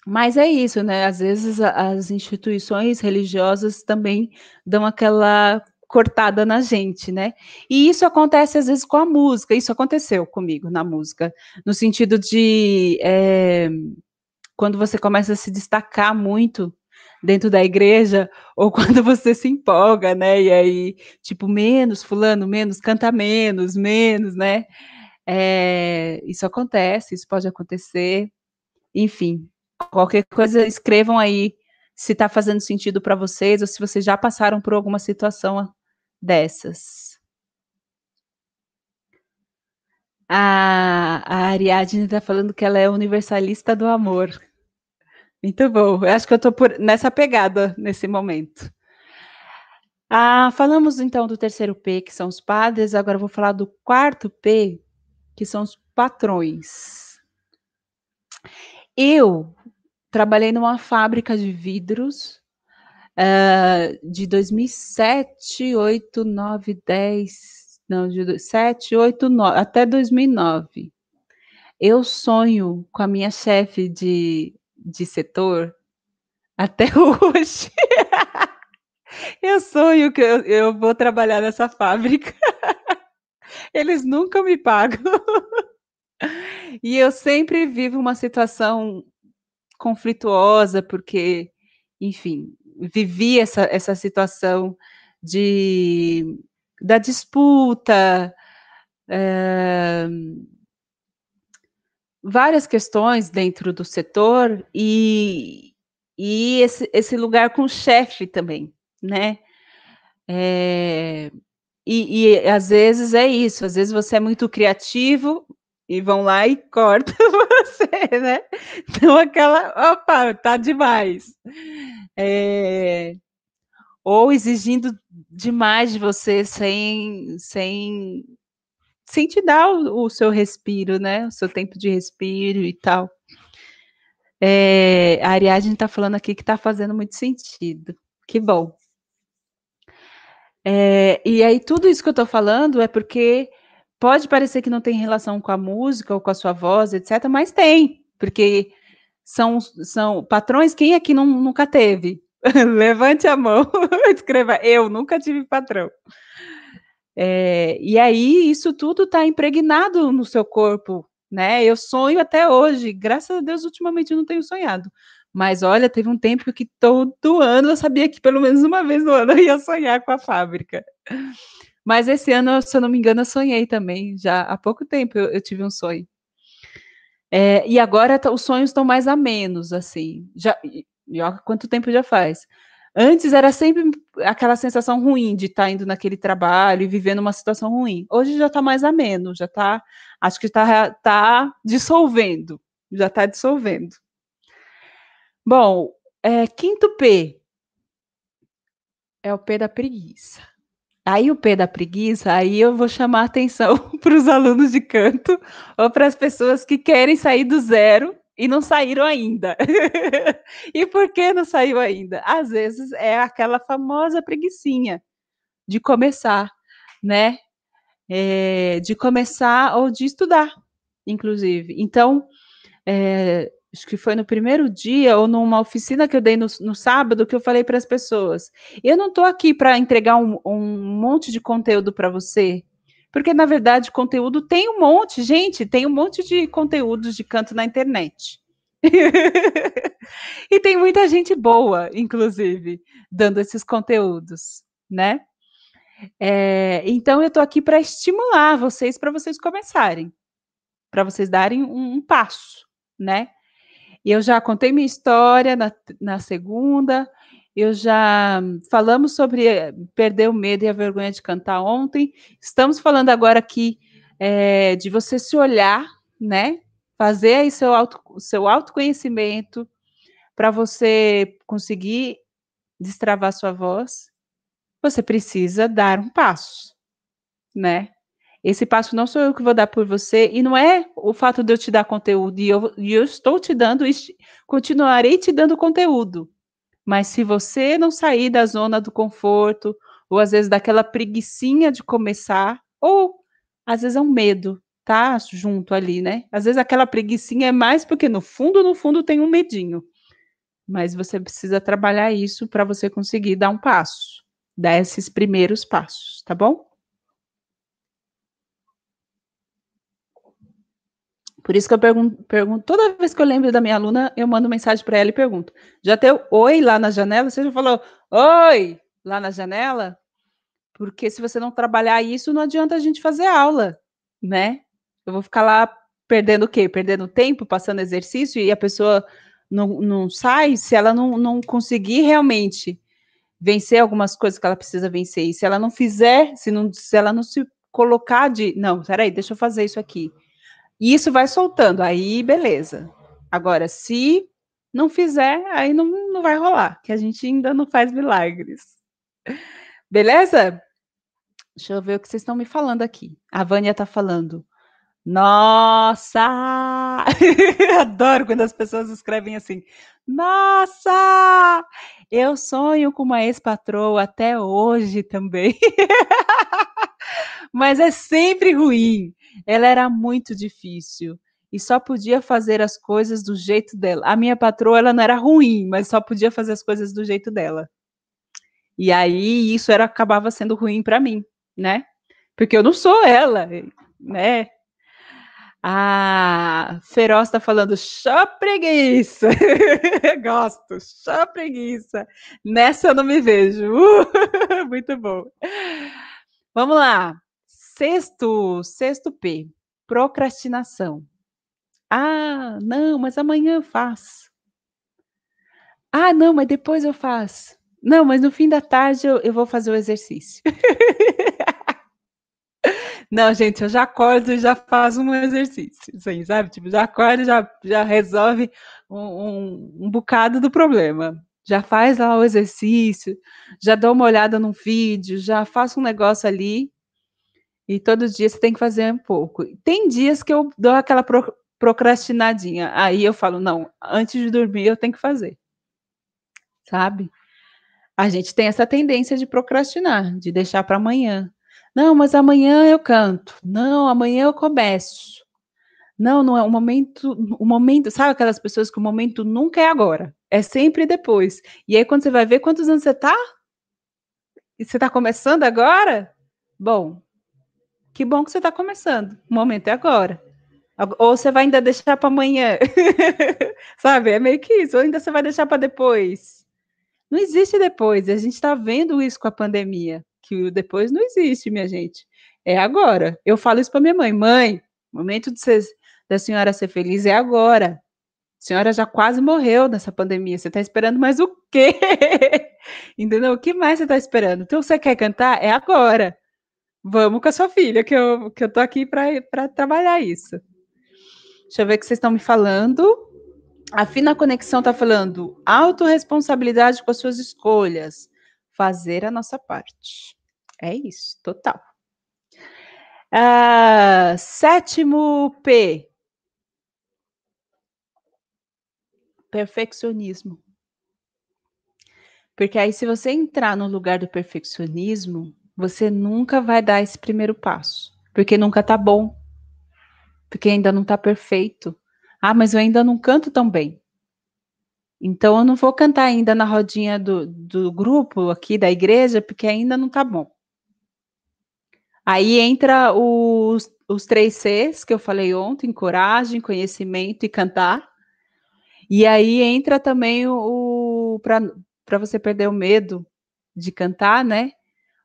S1: Mas é isso, né, às vezes as instituições religiosas também dão aquela cortada na gente, né. E isso acontece às vezes com a música, isso aconteceu comigo na música, no sentido de, quando você começa a se destacar muito, dentro da igreja, ou quando você se empolga, né, e aí, tipo, menos fulano, menos, canta menos, né. Isso acontece, isso pode acontecer, enfim, qualquer coisa escrevam aí se está fazendo sentido para vocês ou se vocês já passaram por alguma situação dessas. A Ariadne está falando que ela é universalista do amor. Muito bom, eu acho que eu estou nessa pegada nesse momento. Falamos então do terceiro P, que são os padres, agora eu vou falar do quarto P, que são os patrões. Eu trabalhei numa fábrica de vidros, de 2007, 8, 9, 10, não, de 7, 8, 9, até 2009. Eu sonho com a minha chefe de setor até hoje. Eu sonho que eu vou trabalhar nessa fábrica. Eles nunca me pagam. E eu sempre vivo uma situação conflituosa, porque, enfim, vivi essa situação de da disputa, eh, várias questões dentro do setor e esse lugar com o chefe também, né. Eh e às vezes é isso, às vezes você é muito criativo e vão lá e cortam você, né. Então aquela: "Opa, tá demais". Eh, ou exigindo demais de você sem te dar o seu respiro, né, o seu tempo de respiro e tal. A Ariadne tá falando aqui que tá fazendo muito sentido. Que bom. E aí tudo isso que eu tô falando é porque pode parecer que não tem relação com a música ou com a sua voz, etcétera, mas tem, porque são patrões, quem aqui nunca teve? Levante a mão, escreva: "Eu nunca tive patrão". E aí isso tudo está impregnado no seu corpo, né. Eu sonho até hoje, graças a Deus ultimamente eu não tenho sonhado, mas olha, teve um tempo que todo ano eu sabia que pelo menos uma vez no ano eu ia sonhar com a fábrica. Mas esse ano, se eu não me engano, eu sonhei também, já há pouco tempo eu tive um sonho. E agora os sonhos estão mais amenos, assim, e olha quanto tempo já faz. Antes era sempre aquela sensação ruim de estar indo naquele trabalho e vivendo uma situação ruim. Hoje já está mais ameno, já está, acho que está dissolvendo, já está dissolvendo. Bom, quinto P, é o P da preguiça. Aí o P da preguiça, aí eu vou chamar a atenção para os alunos de canto ou para as pessoas que querem sair do zero e não saíram ainda. E por que não saiu ainda? Às vezes é aquela famosa preguicinha de começar, né, de começar ou de estudar, inclusive. Então, acho que foi no primeiro dia ou numa oficina que eu dei no sábado que eu falei para as pessoas: "Eu não estou aqui para entregar um monte de conteúdo para você, porque na verdade conteúdo tem um monte, gente, tem um monte de conteúdos de canto na internet". E tem muita gente boa, inclusive, dando esses conteúdos, né. Então eu estou aqui para estimular vocês, para vocês começarem, para vocês darem um passo, né. E eu já contei minha história na segunda, eu já falamos sobre, perder o medo e a vergonha de cantar ontem, estamos falando agora aqui, de você se olhar, né, fazer aí seu autoconhecimento, para você conseguir destravar sua voz, você precisa dar um passo, né. Esse passo não sou eu que vou dar por você, e não é o fato de eu te dar conteúdo, e eu estou te dando continuarei te dando conteúdo, mas se você não sair da zona do conforto, ou às vezes daquela preguicinha de começar, ou às vezes é um medo, tá junto ali, né. Às vezes aquela preguicinha é mais porque no fundo tem um medinho, mas você precisa trabalhar isso para você conseguir dar um passo, dar esses primeiros passos, tá bom? Por isso que eu pergunto, toda vez que eu lembro da minha aluna, eu mando mensagem para ela e pergunto: já deu oi lá na janela? Você já falou oi lá na janela? Porque se você não trabalhar isso, não adianta a gente fazer aula, né? Eu vou ficar lá perdendo o quê? Perdendo tempo, passando exercício e a pessoa não sai se ela não conseguir realmente vencer algumas coisas que ela precisa vencer. E se ela não fizer, se ela não se colocar de, não, peraí, deixa eu fazer isso aqui. E isso vai soltando, aí beleza. Agora, se não fizer, aí não vai rolar, que a gente ainda não faz milagres. Beleza? Deixa eu ver o que vocês estão me falando aqui. A Vânia está falando. Nossa! Adoro quando as pessoas escrevem assim. Nossa! Eu sonho com uma ex-patroa até hoje também. Mas é sempre ruim. Ela era muito difícil e só podia fazer as coisas do jeito dela. A minha patroa, ela não era ruim, mas só podia fazer as coisas do jeito dela. E aí isso acabava sendo ruim para mim, né? Porque eu não sou ela, né? A Feroz está falando, só preguiça. Gosto, só preguiça. Nessa eu não me vejo. Muito bom. Vamos lá. Sexto P. Procrastinação. Ah, não, mas amanhã eu faço. Ah, não, mas depois eu faço. Não, mas no fim da tarde eu vou fazer o exercício. Não, gente, eu já acordo e já faço um exercício, assim, sabe? Tipo, já acordo e já resolve um bocado do problema. Já faz lá o exercício, já dou uma olhada num vídeo, já faço um negócio ali e todo dia você tem que fazer um pouco. Tem dias que eu dou aquela procrastinadinha, aí eu falo, não, antes de dormir eu tenho que fazer, sabe? A gente tem essa tendência de procrastinar, de deixar para amanhã. Não, mas amanhã eu canto. Não, amanhã eu começo. Não, não é o momento, sabe aquelas pessoas que o momento nunca é agora, é sempre depois. E aí quando você vai ver quantos anos você tá? E você tá começando agora? Bom, que bom que você tá começando. O momento é agora. Ou você vai ainda deixar para amanhã. Sabe? É meio que isso, ou ainda você vai deixar para depois. Não existe depois. A gente está vendo isso com a pandemia, que o depois não existe, minha gente. É agora. Eu falo isso para minha mãe. Mãe, o momento da senhora ser feliz é agora. A senhora já quase morreu nessa pandemia. Você está esperando mais o quê? Entendeu? O que mais você está esperando? Então, você quer cantar? É agora. Vamos com a sua filha, que eu tô aqui para trabalhar isso. Deixa eu ver o que vocês estão me falando. A Fina Conexão está falando autorresponsabilidade com as suas escolhas. Fazer a nossa parte. É isso, total. Sétimo P. Perfeccionismo. Porque aí, se você entrar no lugar do perfeccionismo, você nunca vai dar esse primeiro passo. Porque nunca tá bom. Porque ainda não tá perfeito. Ah, mas eu ainda não canto tão bem. Então, eu não vou cantar ainda na rodinha do grupo aqui da igreja, porque ainda não tá bom. Aí entra os 3 Cs que eu falei ontem, coragem, conhecimento e cantar. E aí entra também o para você perder o medo de cantar, né?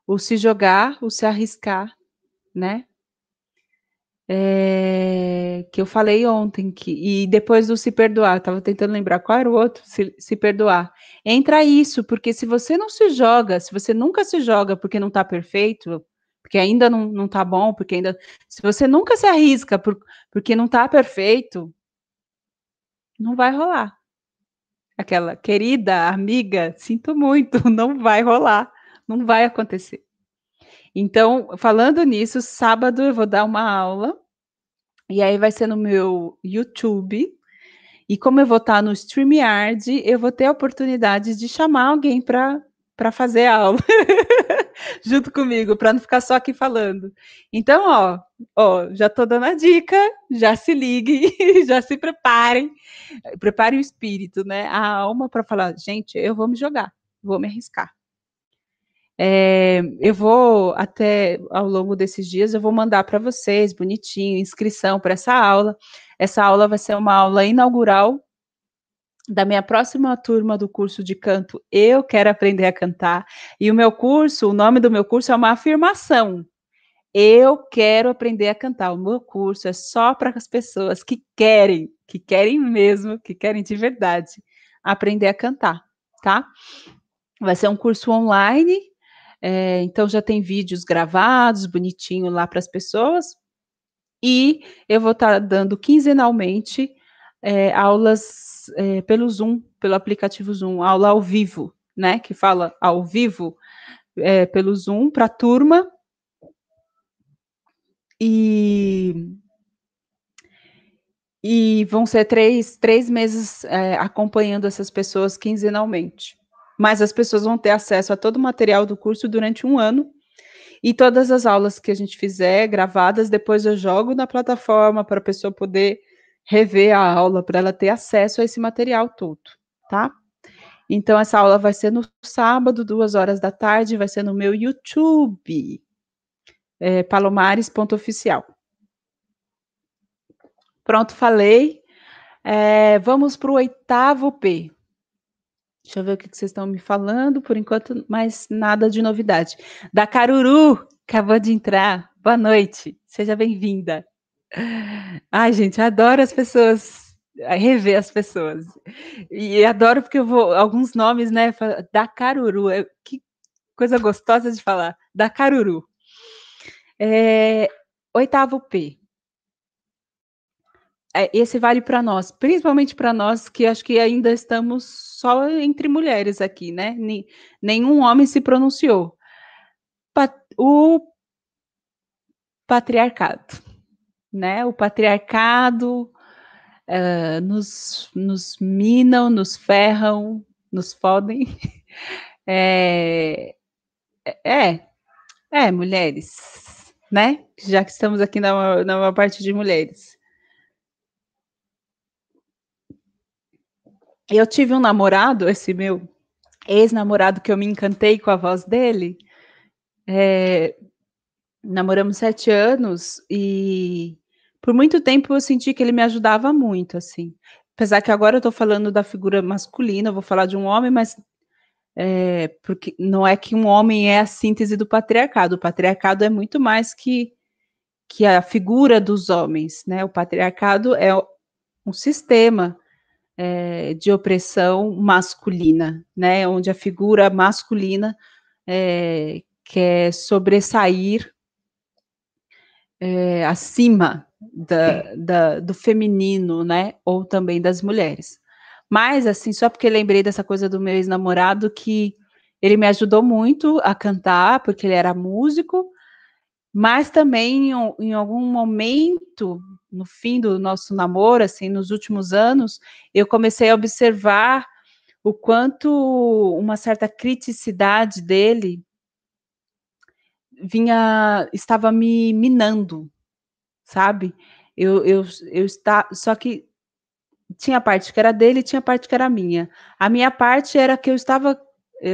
S1: O se jogar, o se arriscar, né? Que eu falei ontem, e depois do se perdoar, eu estava tentando lembrar qual era o outro, se perdoar. Entra isso, porque se você não se joga, se você nunca se joga porque não está perfeito, porque ainda não está bom, porque ainda. Se você nunca se arrisca porque não está perfeito, não vai rolar. Aquela querida amiga, sinto muito, não vai rolar, não vai acontecer. Então, falando nisso, sábado eu vou dar uma aula. E aí vai ser no meu YouTube. E como eu vou estar no StreamYard, eu vou ter a oportunidade de chamar alguém para fazer a aula junto comigo, para não ficar só aqui falando. Então, já estou dando a dica, já se liguem, já se preparem, preparem o espírito, né? A alma para falar, gente, eu vou me jogar, vou me arriscar. Eu vou até ao longo desses dias, eu vou mandar para vocês, bonitinho, inscrição para essa aula. Essa aula vai ser uma aula inaugural da minha próxima turma do curso de canto Eu Quero Aprender a Cantar, e o nome do meu curso é uma afirmação. Eu quero aprender a cantar. O meu curso é só para as pessoas que querem mesmo, que querem de verdade aprender a cantar, tá? Vai ser um curso online, então já tem vídeos gravados, bonitinho lá para as pessoas, e eu vou estar dando quinzenalmente aulas pelo Zoom, pelo aplicativo Zoom, aula ao vivo, né? Que fala ao vivo pelo Zoom para a turma. E vão ser três meses acompanhando essas pessoas quinzenalmente. Mas as pessoas vão ter acesso a todo o material do curso durante um ano. E todas as aulas que a gente fizer gravadas, depois eu jogo na plataforma para a pessoa poder rever a aula, para ela ter acesso a esse material todo, tá? Então, essa aula vai ser no sábado, 14h, vai ser no meu YouTube, palomares.oficial. Pronto, falei. Vamos para o 8º P. Deixa eu ver o que vocês estão me falando, por enquanto, mas nada de novidade. Da Caruru, acabou de entrar. Boa noite, seja bem-vinda. Ai, gente, adoro as pessoas, rever as pessoas. E adoro porque eu vou, alguns nomes, né? Da Caruru, que coisa gostosa de falar. Da Caruru. 8º P. Esse vale para nós, principalmente para nós que acho que ainda estamos só entre mulheres aqui, né? Nenhum homem se pronunciou. O patriarcado, né? O patriarcado nos minam, nos ferram, nos fodem. Mulheres, né? Já que estamos aqui na maior parte de mulheres. Eu tive um namorado, esse meu ex-namorado, que eu me encantei com a voz dele. Namoramos 7 anos e por muito tempo eu senti que ele me ajudava muito, assim. Apesar que agora eu tô falando da figura masculina, eu vou falar de um homem, mas porque não é que um homem é a síntese do patriarcado. O patriarcado é muito mais que a figura dos homens, né? O patriarcado é um sistema de opressão masculina, né? Onde a figura masculina quer sobressair acima do feminino, né? Ou também das mulheres. Mas, assim, só porque lembrei dessa coisa do meu ex-namorado, que ele me ajudou muito a cantar, porque ele era músico, mas também em algum momento, no fim do nosso namoro, assim, nos últimos anos, eu comecei a observar o quanto uma certa criticidade dele estava me minando, sabe? Só que tinha parte que era dele e tinha parte que era minha. A minha parte era que eu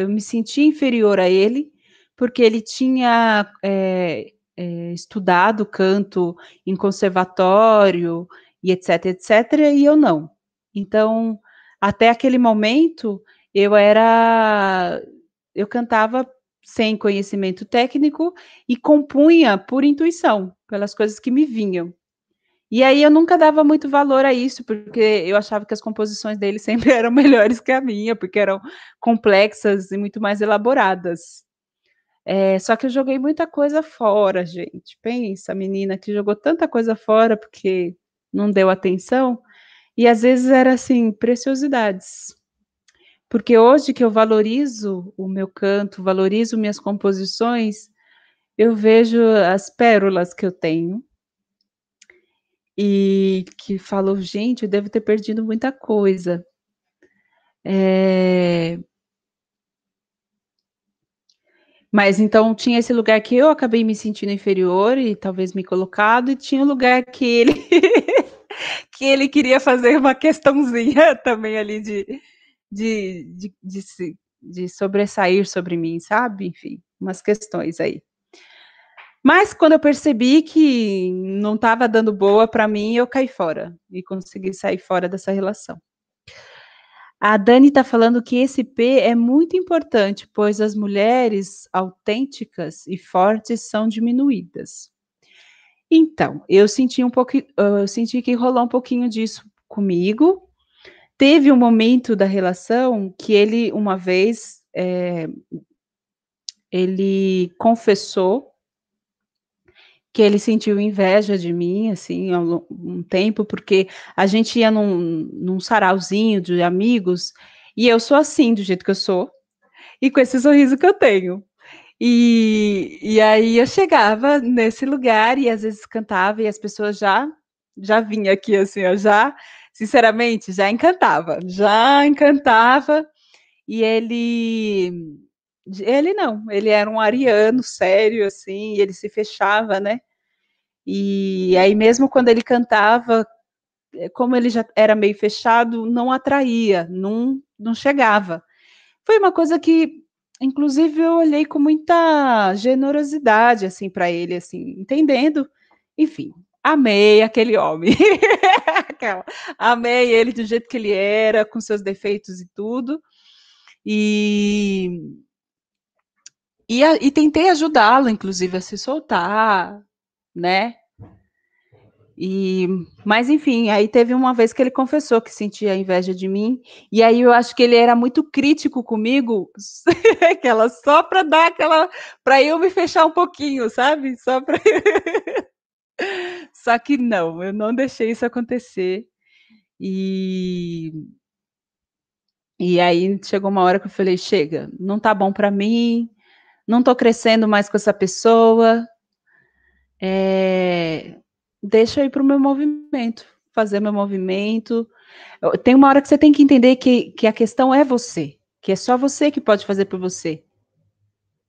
S1: me sentia inferior a ele, porque ele tinha estudado canto em conservatório e etc, etc, e eu não. Então, até aquele momento, eu cantava sem conhecimento técnico e compunha por intuição, pelas coisas que me vinham. E aí eu nunca dava muito valor a isso, porque eu achava que as composições dele sempre eram melhores que a minha, porque eram complexas e muito mais elaboradas. Só que eu joguei muita coisa fora, gente. Pensa, a menina que jogou tanta coisa fora porque não deu atenção, e às vezes era assim, preciosidades. Porque hoje que eu valorizo o meu canto, valorizo minhas composições, eu vejo as pérolas que eu tenho e que falo: "Gente, eu devo ter perdido muita coisa". Mas então tinha esse lugar que eu acabei me sentindo inferior e talvez me colocado, e tinha o lugar que ele que ele queria fazer uma questãozinha também ali de sobressair sobre mim, sabe? Enfim, umas questões aí. Mas quando eu percebi que não estava dando boa para mim, eu caí fora e consegui sair fora dessa relação. A Dani está falando que esse P é muito importante, pois as mulheres autênticas e fortes são diminuídas. Então, eu senti que rolou um pouquinho disso comigo. Teve um momento da relação que ele, uma vez, ele confessou que ele sentiu inveja de mim, assim, há um tempo, porque a gente ia num sarauzinho de amigos, e eu sou assim, do jeito que eu sou, e com esse sorriso que eu tenho. E aí eu chegava nesse lugar e às vezes cantava e as pessoas já vinha aqui assim, ó, já, sinceramente, já encantava. E ele não, ele era um ariano sério assim, e ele se fechava, né? E aí mesmo quando ele cantava, como ele já era meio fechado, não atraía, não chegava. Foi uma coisa que, inclusive, eu olhei com muita generosidade, assim, para ele, assim, entendendo. Enfim, amei aquele homem. Amei ele do jeito que ele era, com seus defeitos e tudo. E, e tentei ajudá-lo, inclusive, a se soltar, né? E, mas enfim, aí teve uma vez que ele confessou que sentia inveja de mim, e aí eu acho que ele era muito crítico comigo, aquela só para dar aquela, para eu me fechar um pouquinho, sabe? Só para Só que não, eu não deixei isso acontecer. E e aí chegou uma hora que eu falei: "Chega, não tá bom para mim, não tô crescendo mais com essa pessoa, deixa eu ir para o meu movimento, fazer meu movimento". Tem uma hora que você tem que entender que a questão é você, que é só você que pode fazer por você,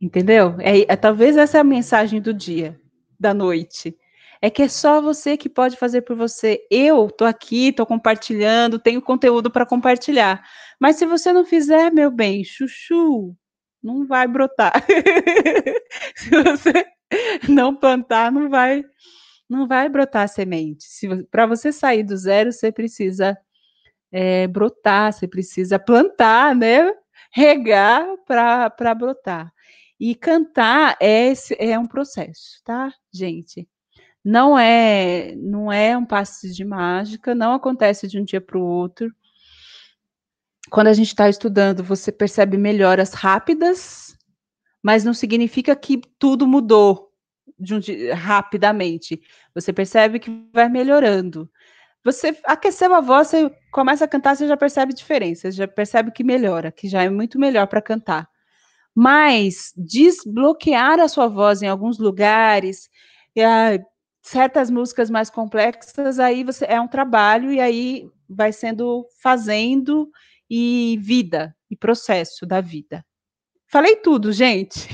S1: entendeu? Talvez essa é a mensagem do dia, da noite. É que é só você que pode fazer por você. Eu tô aqui, tô compartilhando, tenho conteúdo para compartilhar. Mas se você não fizer, meu bem, chuchu, não vai brotar. Se você não plantar, não vai brotar semente. Para você sair do zero, você precisa brotar, você precisa plantar, né? Regar para brotar. E cantar é um processo, tá, gente? Não é um passe de mágica, não acontece de um dia para o outro. Quando a gente está estudando, você percebe melhoras rápidas, mas não significa que tudo mudou rapidamente. Você percebe que vai melhorando. Você aqueceu a voz, você começa a cantar, você já percebe diferença, você já percebe que melhora, que já é muito melhor para cantar. Mas desbloquear a sua voz em alguns lugares, certas músicas mais complexas, aí você é um trabalho e aí vai sendo fazendo e vida, e processo da vida. Falei tudo, gente.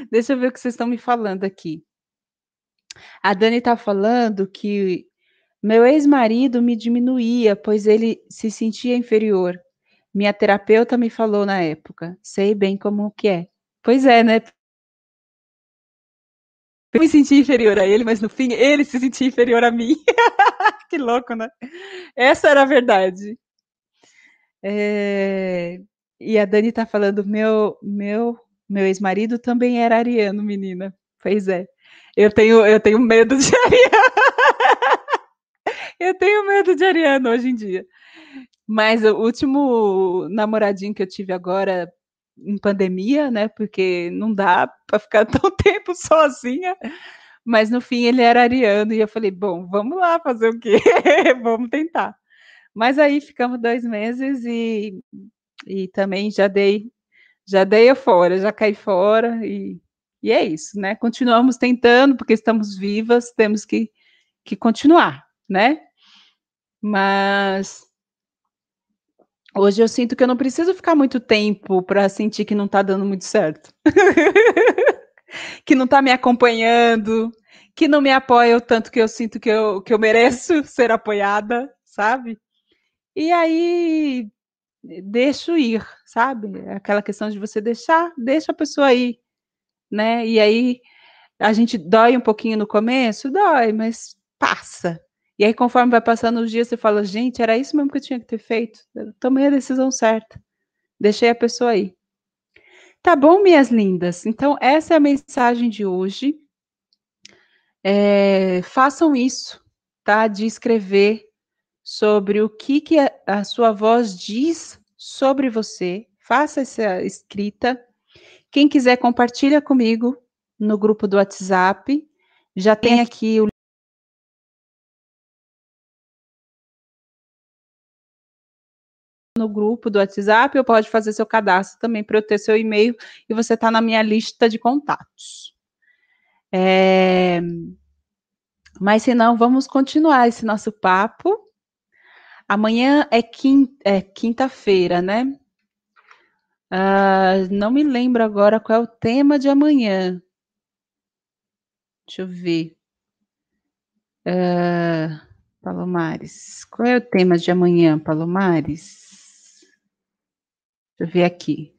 S1: Deixa eu ver o que vocês estão me falando aqui. A Dani está falando que meu ex-marido me diminuía, pois ele se sentia inferior. Minha terapeuta me falou na época. Sei bem como que é. Pois é, né? Eu me senti inferior a ele, mas no fim ele se sentia inferior a mim. Que louco, né? Essa era a verdade. E a Dani tá falando, meu ex-marido também era ariano, menina. Pois é. Eu tenho medo de ariano. Eu tenho medo de ariano hoje em dia. Mas o último namoradinho que eu tive agora em pandemia, né? Porque não dá para ficar tão tempo sozinha. Mas no fim ele era ariano e eu falei, bom, vamos lá fazer o quê? Vamos tentar. Mas aí ficamos 2 meses e também já dei eu fora, já caí fora e é isso, né? Continuamos tentando porque estamos vivas, temos que continuar, né? Mas hoje eu sinto que eu não preciso ficar muito tempo para sentir que não está dando muito certo. Que não está me acompanhando, que não me apoia o tanto que eu sinto que eu mereço ser apoiada, sabe? E aí deixo ir, sabe? Aquela questão de você deixa a pessoa ir, né? E aí A gente dói um pouquinho no começo? Dói, mas passa. E aí, conforme vai passando os dias, você fala: "Gente, era isso mesmo que eu tinha que ter feito. Eu tomei a decisão certa, deixei a pessoa ir". Tá bom, minhas lindas? Então essa é a mensagem de hoje. Façam isso, tá? De escrever sobre o que a sua voz diz sobre você. Faça essa escrita. Quem quiser compartilha comigo no grupo do WhatsApp. Já tem aqui o no grupo do WhatsApp, ou pode fazer seu cadastro também para eu ter seu e-mail e você tá na minha lista de contatos. Mas se não, vamos continuar esse nosso papo. Amanhã é quinta-feira, né? Não me lembro agora qual é o tema de amanhã. Deixa eu ver. Palomares. Qual é o tema de amanhã, Palomares? Deixa eu ver aqui.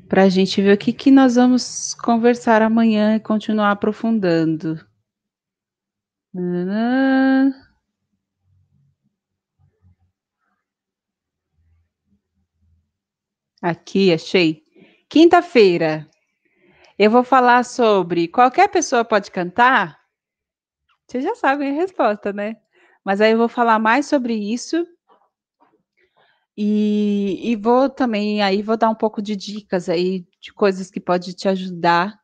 S1: Para a gente ver o que nós vamos conversar amanhã e continuar aprofundando. Aqui, achei. Quinta-feira. Eu vou falar sobre qualquer pessoa pode cantar? Vocês já sabem a resposta, né? Mas aí eu vou falar mais sobre isso e vou também aí vou dar um pouco de dicas aí de coisas que pode te ajudar.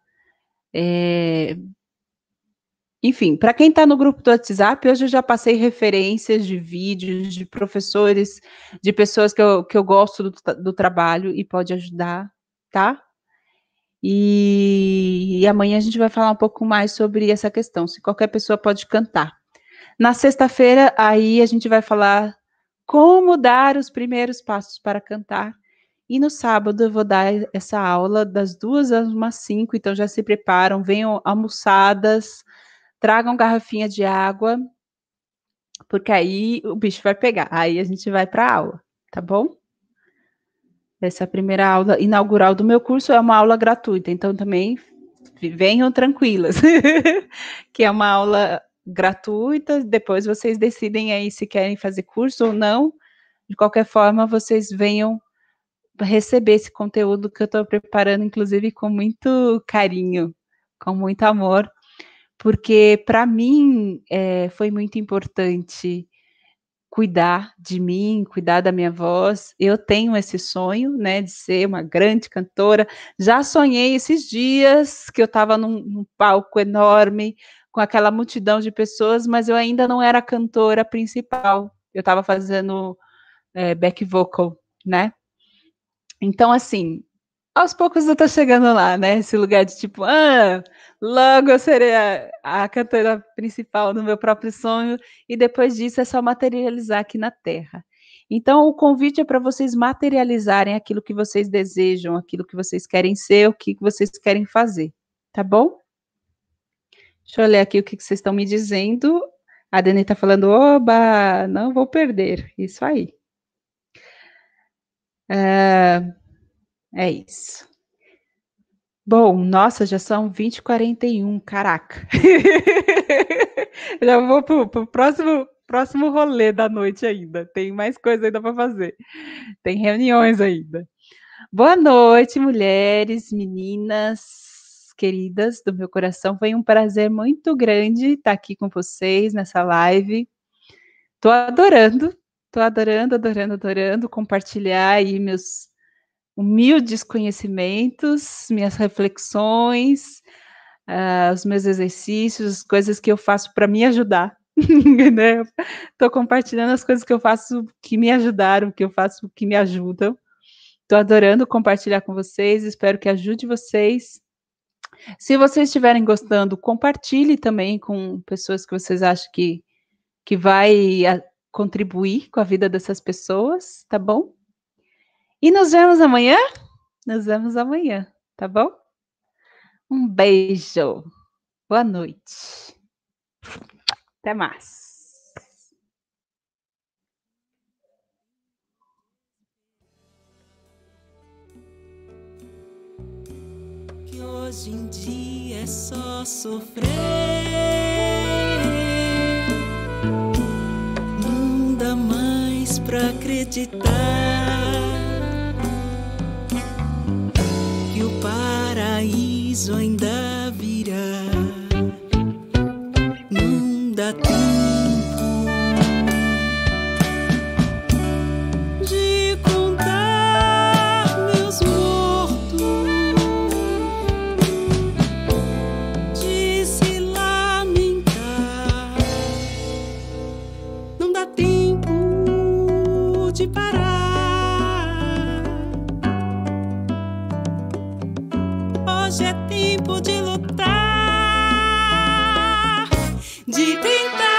S1: Enfim, para quem está no grupo do WhatsApp, hoje eu já passei referências de vídeos, de professores, de pessoas que eu gosto do trabalho e pode ajudar, tá? E amanhã a gente vai falar um pouco mais sobre essa questão, se qualquer pessoa pode cantar. Na sexta-feira, aí a gente vai falar como dar os primeiros passos para cantar. E no sábado eu vou dar essa aula das 2 às umas 5, então já se preparam, venham almoçadas, tragam garrafinha de água, porque aí o bicho vai pegar. Aí a gente vai para a aula, tá bom? Essa primeira aula inaugural do meu curso é uma aula gratuita, então também venham tranquilas, que é uma aula gratuita, depois vocês decidem aí se querem fazer curso ou não. De qualquer forma, vocês venham receber esse conteúdo que eu estou preparando, inclusive com muito carinho, com muito amor, porque para mim foi muito importante cuidar de mim, cuidar da minha voz. Eu tenho esse sonho, né, de ser uma grande cantora. Já sonhei esses dias que eu estava num palco enorme, com aquela multidão de pessoas, mas eu ainda não era a cantora principal. Eu estava fazendo back vocal, né? Então, assim, aos poucos eu tô chegando lá, né? Esse lugar de tipo, logo eu serei a cantora principal do meu próprio sonho, e depois disso é só materializar aqui na Terra. Então, o convite é para vocês materializarem aquilo que vocês desejam, aquilo que vocês querem ser, o que vocês querem fazer, tá bom? Deixa eu ler aqui o que vocês estão me dizendo. A Dani está falando, oba, não vou perder. Isso aí. É isso. Bom, nossa, já são 20h41, caraca. Já vou pro próximo rolê da noite ainda. Tem mais coisa ainda para fazer. Tem reuniões ainda. Boa noite, mulheres, meninas, queridas do meu coração. Foi um prazer muito grande estar aqui com vocês nessa live. Tô adorando, adorando, adorando compartilhar aí meus humildes conhecimentos, minhas reflexões, os meus exercícios, as coisas que eu faço para me ajudar, né? Estou compartilhando as coisas que eu faço que me ajudaram, que eu faço que me ajudam. Estou adorando compartilhar com vocês, espero que ajude vocês. Se vocês estiverem gostando, compartilhe também com pessoas que vocês acham que vai contribuir com a vida dessas pessoas, tá bom? E nos vemos amanhã? Nos vemos amanhã, tá bom? Um beijo. Boa noite. Até mais.
S2: Hoje em dia é só sofrer. Não dá mais pra acreditar que o paraíso ainda virá. Não dá tempo de contar meus mortos, de se lamentar. Não dá tempo de parar. Hoje é tempo de lutar, de tentar.